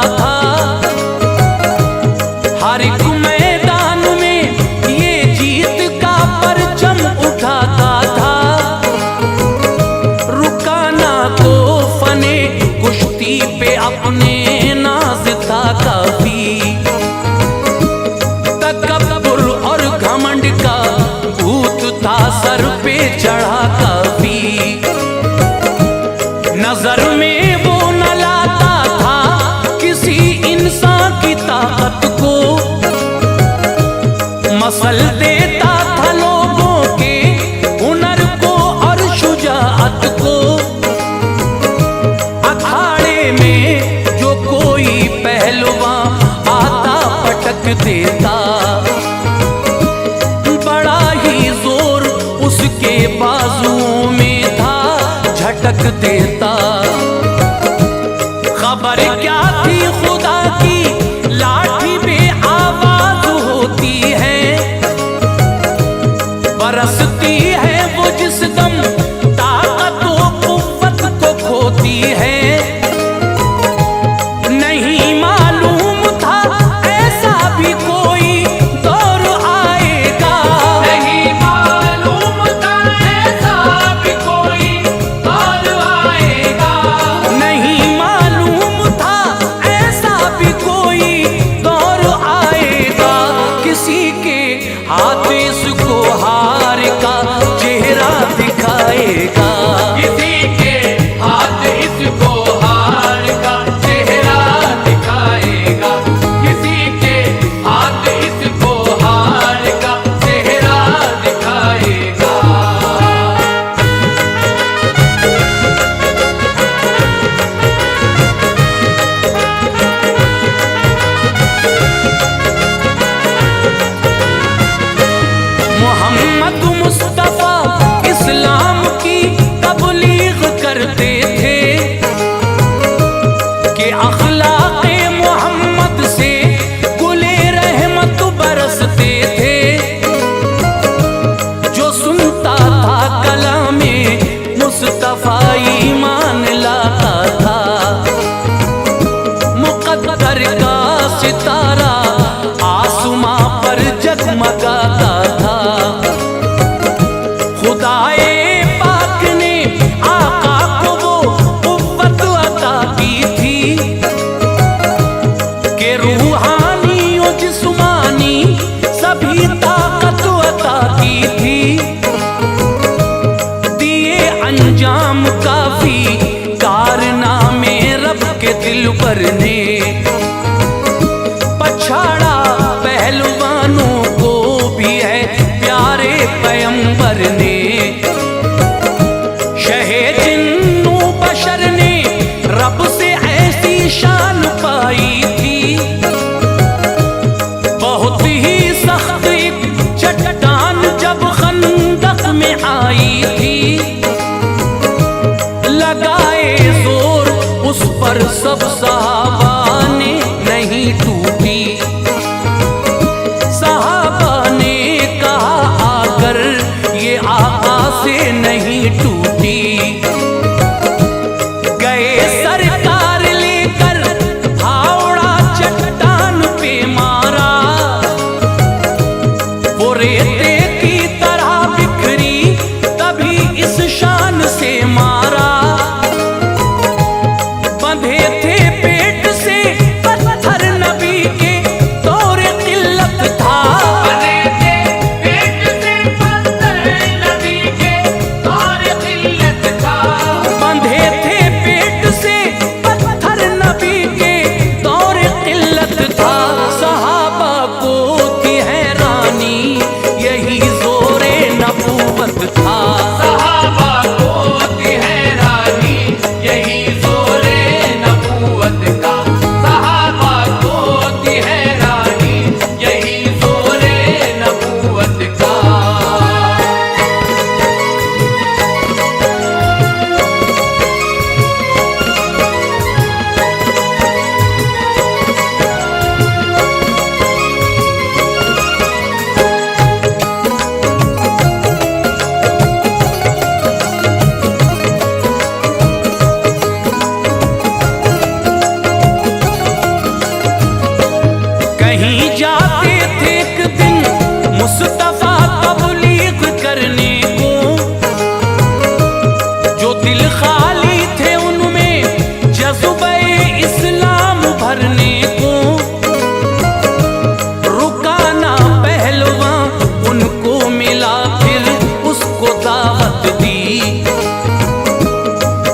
मसल देता था लोगों के हुनर को और शुजाअत को। अखाड़े में जो कोई पहलवान आता पटक देता, बड़ा ही जोर उसके बाजुओं में था, झटक देता। खबर क्या थी खुदा की, लाठी में आवाज होती है, बरसती है वो जिस दम ताकत व कुव्वत को खोती है। नहीं मालूम था ऐसा भी कोई दौर आएगा, नहीं मालूम था ऐसा भी कोई दौर आएगा, नहीं मालूम था ऐसा भी कोई दौर आएगा। किसी के हाथ इसको हार का चेहरा दिखाएगा, किसी के हाथ इसको हार का चेहरा दिखाएगा, किसी के हाथ इसको हार का चेहरा दिखाएगा। मोहम्मद मुस्तफा इस्लाम की तबलीग करते थे कि अखलाक़े मोहम्मद से गुले रहमत बरसते थे। जो सुनता था कलामे मुस्तफा ईमान लाता था, मुक़द्दर का सितारा आसमां पर जगमगाता था। खुदाए पाक ने आका को वो कुव्वत अता की थी कि रूहानी और जिस्मानी सभी ताकत अता की थी। दिए अंजाम काफी कारनामे रब के दिल पर ने, पछाड़ा पहलवानों को भी है प्यारे पैगंबर ने। शहे जिन्नो बशर ने रब से ऐसी शान पाई थी, बहुत ही सख्त एक चट्टान जब खंदक में आई थी। लगाए जोर उस पर सब सहाबा ने नहीं टूटी। सहाबा ने कहा आकर ये आका से नहीं टूटी। गए सरकार लेकर हावड़ा चट्टान पे मारा, वो रेते की तरह बिखरी तभी इस शान से मारा। बंधे थे पेट से पत्थर नबी के दौर किल्लत था, बने थे पेट से पत्थर नबी के दौर किल्लत था, बंधे थे पेट से पत्थर नबी के दौर किल्लत था। सहाबा को थी हैरानी यही जोरे नबूवत था। सहाबा को थी हैरानी यही जोरे नबूवत का, सहाबा को थी हैरानी यही जोरे नबूवत का। कहीं जाते थे एक दिन मुस्तफा तबलीग करने को, जो दिल खाली थे उनमें जज्बे इस्लाम भरने को। रुकाना पहलवान उनको मिला फिर उसको दावत दी।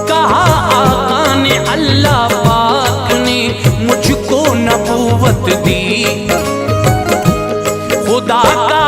कहा आका ने अल्लाह पाक ने मुझको नबूवत दी। खुदा का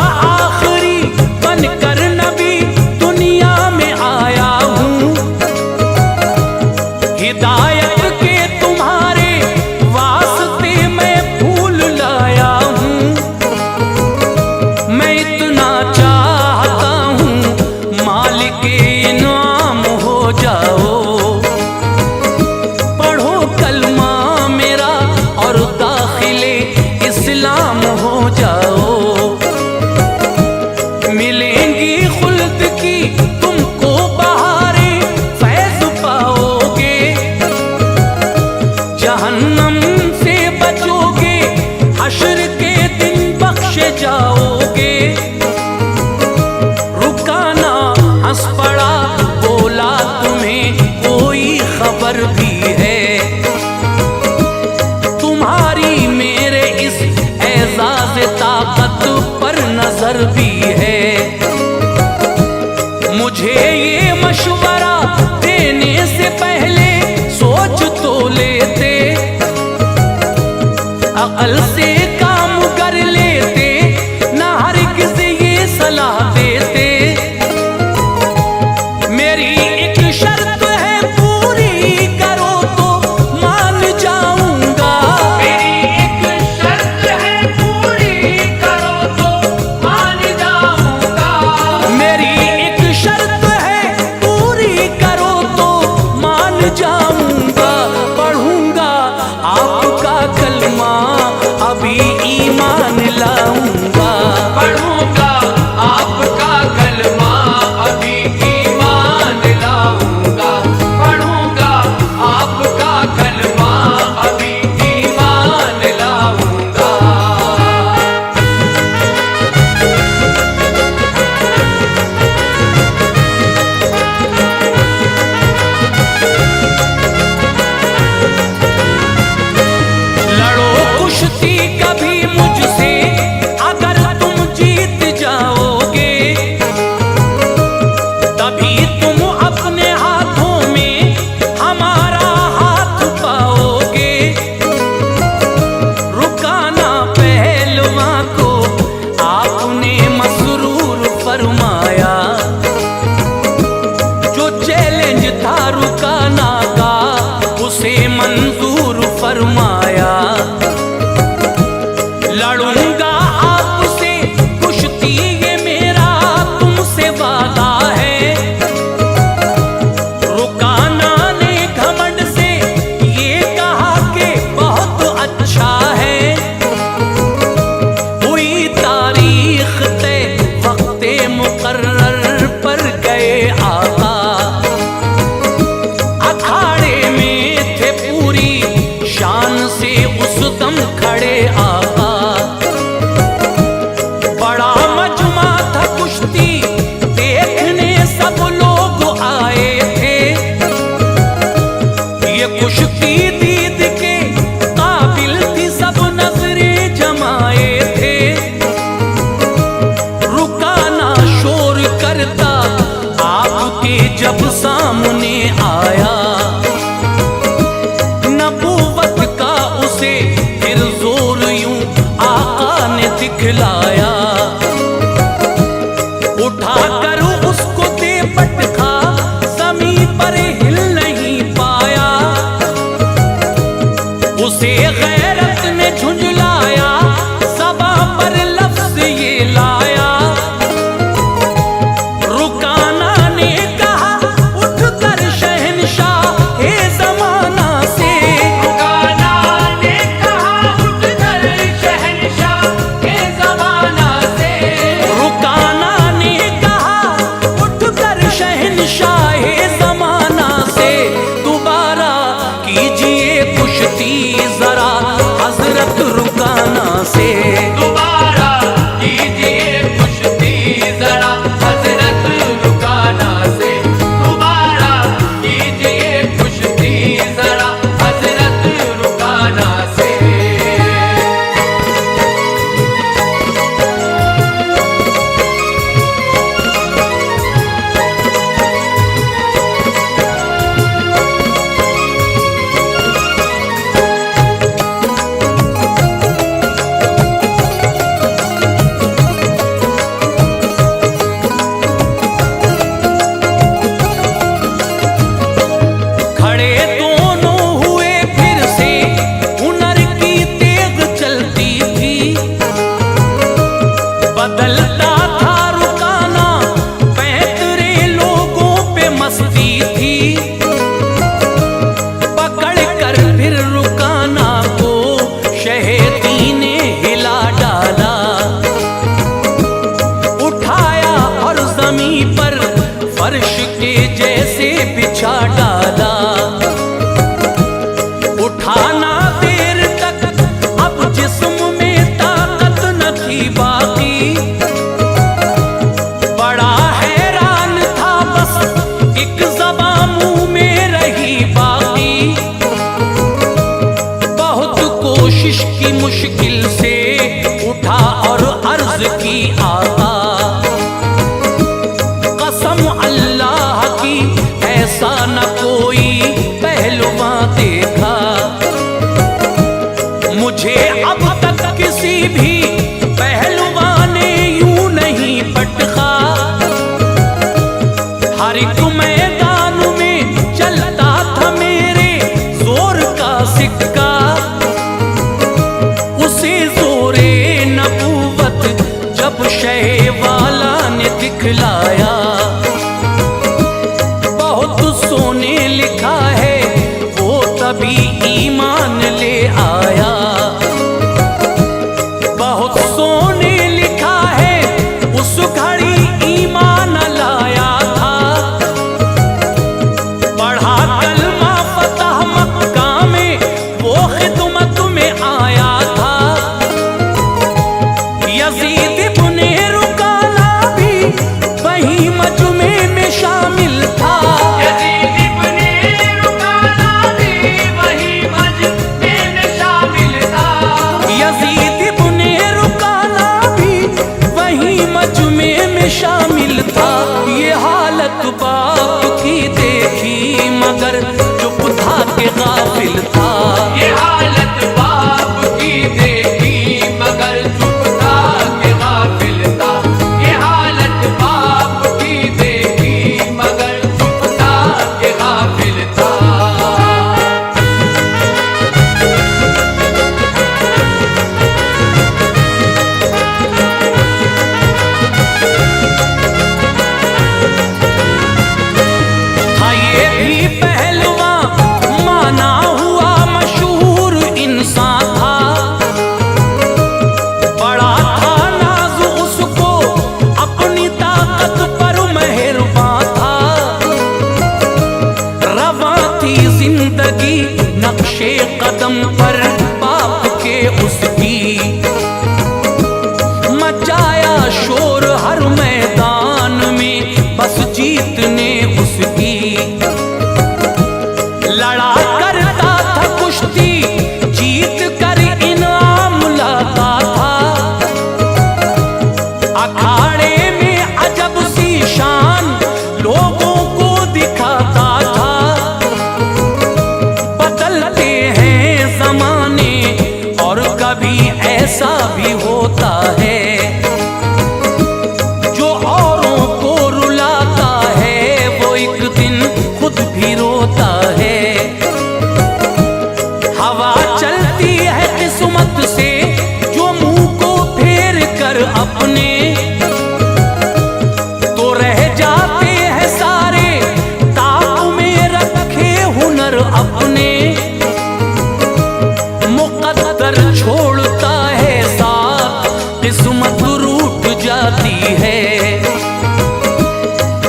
बात पर नजर भी है। मुझे ये मशवरा देने से पहले सोच तो लेते, अकल से काम कर लेते, ना हर किसी ये सलाह देते। मेरी एक शर्त है पूरी करो तो मान जाऊंगा। मेरी एक शर्त है पूरी करो तो मान जाऊंगा। मेरी एक शर्त है पूरी करो तो मान जाऊंगा। पढ़ूंगा आपका कलमा अभी ईमान लाऊंगा। पढ़ूंगा आपका कलमा अभी ईमान लाऊंगा। पढ़ूंगा आपका कलमा अभी ईमान लाऊंगा। लड़ो कुश्ती कभी मुझसे अगर तुम जीत जाओगे, तभी तुम अपने हाथों में हमारा हाथ पाओगे। रुकाना पहलवां को आपने मसरूर फरमाया, जो चैलेंज था रुकाना का उसे मंजूर फरमाया। लड़ूंगा आपसे कुश्ती ये मेरा तुमसे वादा है। रुकाना ने घमंड से ये कहा कि बहुत अच्छा है। हुई तारीख तय वक्ते मुकर्रर पर गए आका, अखाड़े में थे पूरी शान से उस दम खड़े आका। बड़ा मजमा था कुश्ती देखने सब लोग आए थे। ये कुश्ती दीद के काबिल थी, सब नजरें जमाए थे। रुकाना शोर करता आपके जब सामने आया, नबूवत का उसे फिर जोर यूं आका ने दिखलाया। उठाकर उसको दे पटखा, जमीन पर हिल नहीं पाया। उसे गैरत ने झुंझलाया, ज़बां पर लफ्ज़ ये लाया। रुकाना ने कहा उठकर शहंशाह ए ज़माना से। रुकाना ने कहा उठकर शहंशाह के ज़माना से। जब शह वाला ने दिखलाया, बहुत सोने लिखा है वो तभी ईमान ले आया। बहुत सोने लिखा है उस घड़ी ईमान लाया था। पढ़ा कलमा फतह मक्का में वो खिदमत में आया था। यजीद इब्ने रुकाना भी वही मजमे में शामिल था। यजीद इब्ने रुकाना भी वही मजमे में शामिल था। यजीद इब्ने रुकाना भी वही मजमे में शामिल था। ये हालत बाप की देखी मगर चुप था के गाफिल था। ये हालत बाप की देखी मगर चुप था के गाफिल था। ये हालत बाप की देखी मगर चुप था के गाफिल था। था ये भी पहलवा माना हुआ मशहूर इंसान था। बड़ा था नाज उसको अपनी ताकत पर मेहरबान था। रवा थी जिंदगी नक्शे कदम पर बाप के उसकी। मचाया शोर हर मैदान में बस जीतने उसकी। लड़ा करता था कुश्ती जीत कर इनाम लाता था। अखाड़े में अजब सी शान लोगों को दिखाता था। बदलते हैं जमाने और कभी ऐसा भी होता है जो औरों को रुलाता है वो एक दिन खुद भी रोता है। हवा चलती है किस्मत से जो मुंह को फेर कर अपने, तो रह जाते हैं सारे ताक में रखे हुनर अपने। मुकद्दर छोड़ता है साथ किस्मत रूठ जाती है।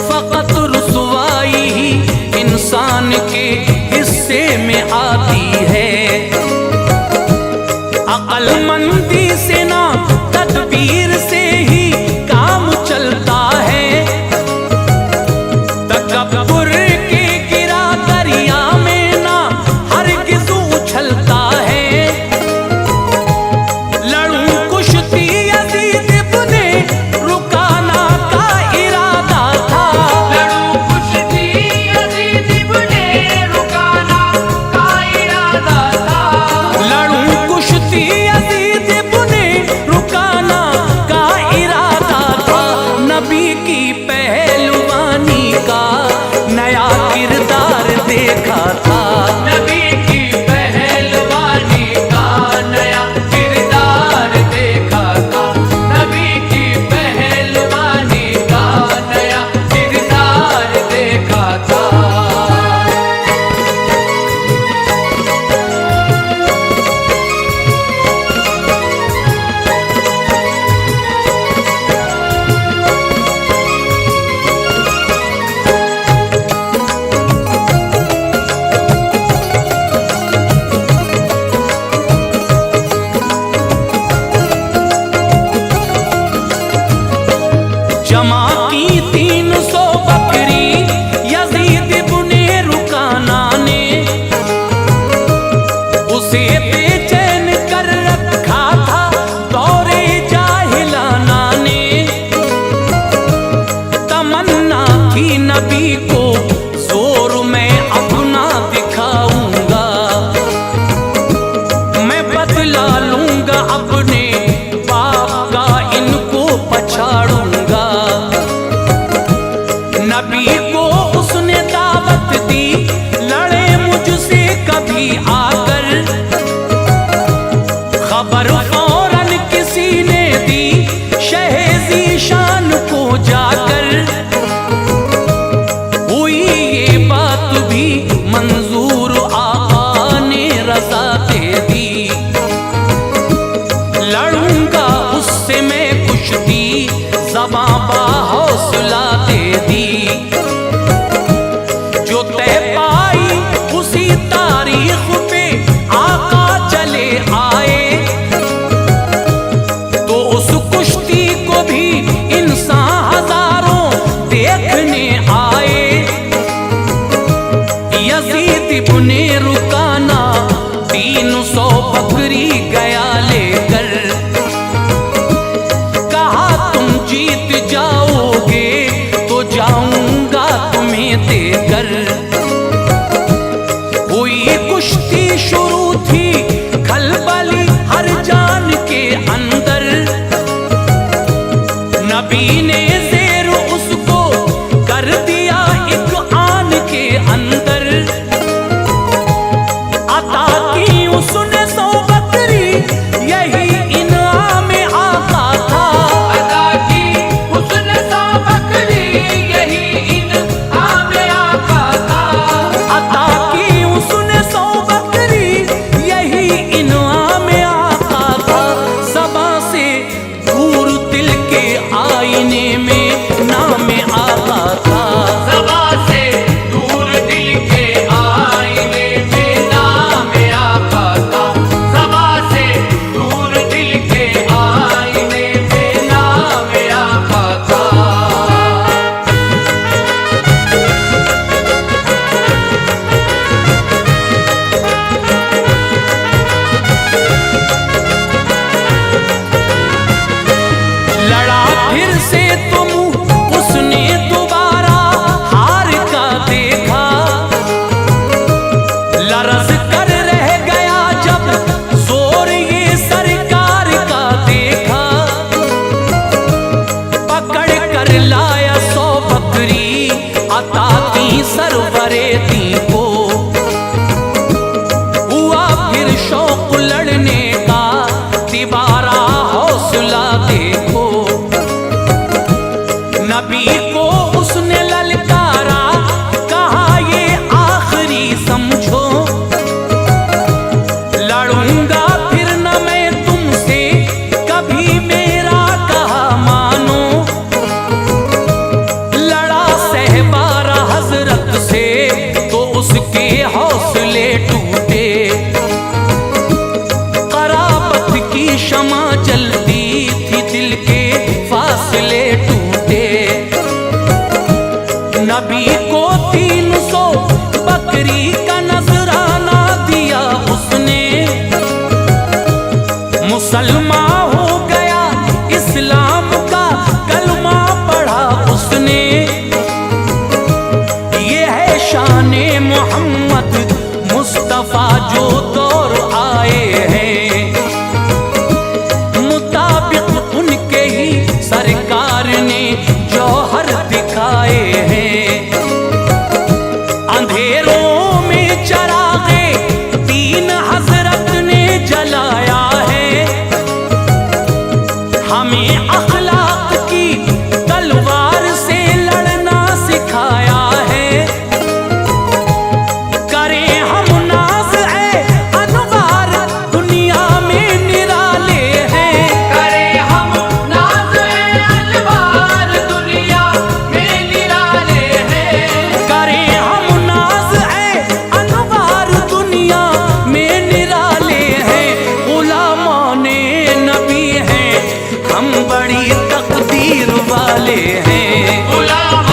फकत रुसवाई ही इंसान के हिस्से में आती है। अक्लमंदी से ना तदबीर से ही काम चलता है। तकब्बुर के गिरा दरिया में ना हरगिज़ उछलता है। लड़ूं कुश्ती यजीद इब्ने रुकाना का इरादा था। लड़ूं कुश्ती यजीद इब्ने रुकाना का इरादा था। लड़ूं कुश्ती यजीद इब्ने रुकाना का इरादा था। नबी की पहलवानी का नया किरदार देखा था। नबी की पहलवानी का नया किरदार देखा था। नबी की पहलवानी का नया किरदार देखा था। जमा की 300 बकरी यजीद इब्ने रुकाना ने। उसे बेचैन कर रखा था दौरे जाहिलाना ने। तमन्ना थी नबी को जोर मैं अपना दिखाऊंगा। मैं बदला लूंगा अपने बाप का इनको पछाड़ूंगा। नबी को उसने दावत दी लड़े मुझसे कभी आकर। खबर फौरन किसी ने दी शह जाकर हुई ये बात भी मंजूर, आका ने रज़ा दे दी। लड़ूंगा उससे मैं कुश्ती, ज़बां बाहौसला दे दी। जो तय पाई उसी तारीख पे आका चले आए, तो उस कुश्ती को भी इंसान हजारों देखने आए। यजीद इब्ने रुकाना 300 बकरी गया लेकर, कहा तुम जीत जाओगे तो जाऊंगा तुम्हें देकर। हुई कुश्ती शुरू थी खलबली हर जान के अंदर। नबी ने ज़ेर उसको कर दिया एक आन के अंदर। अता की उसने 100 बकरी, यही इनाम आका था। अदा की उसने 100 बकरी, यही इनाम आका था। अता की उसने 100 बकरी, यही इनाम आका था। ज़बां से दूर दिल के आईने में नाम आका था। ज़बां से दूर दिल के आईने में नाम आका था। ज़बां से दूर दिल के आईने में नाम आका था। लड़ा फिर से तुम उसने दोबारा हार का देखा। लरज़ कर रह गया जब जोर ये सरकार का देखा। पकड़ कर लाया 100 बकरी, अता की सरवरे दी को। हुआ फिर शौक लड़ने का, तिबारा हौसला देखो। नबी को उसने ललकारा, कहा ये आखिरी समझो। लड़ूंगा फिर न मैं तुमसे, कभी मेरा कहा मानो। लड़ा सहबारा हजरत से, तो उसके हौसले टूटे। कराबत की शमा जलती थी, दिल के फासले टूटे। नबी को 300 बकरी का नजराना दिया उसने। मुसलमान हो गया, इस्लाम का कलमा पढ़ा उसने। ये है शाने मोहम्मद मुस्तफा जो दौर आए हैं। मुताबिक उनके ही सरकार ने जौहर दिखाए हैं। अंधेरों में चरागे 3 हजरत ने जलाया है। हमें अखलाक की तलवार से लड़ना सिखाया है। करें हम नाज है अनवार, दुनिया में निराले हैं। करे हम नाज़ अलवार, दुनिया में निराले हैं। करें हम नाज है अनवार, दुनिया में निराले हैं। गुलामाने नबी हैं, हम बड़ी तकदीर वाले हैं। गुलाम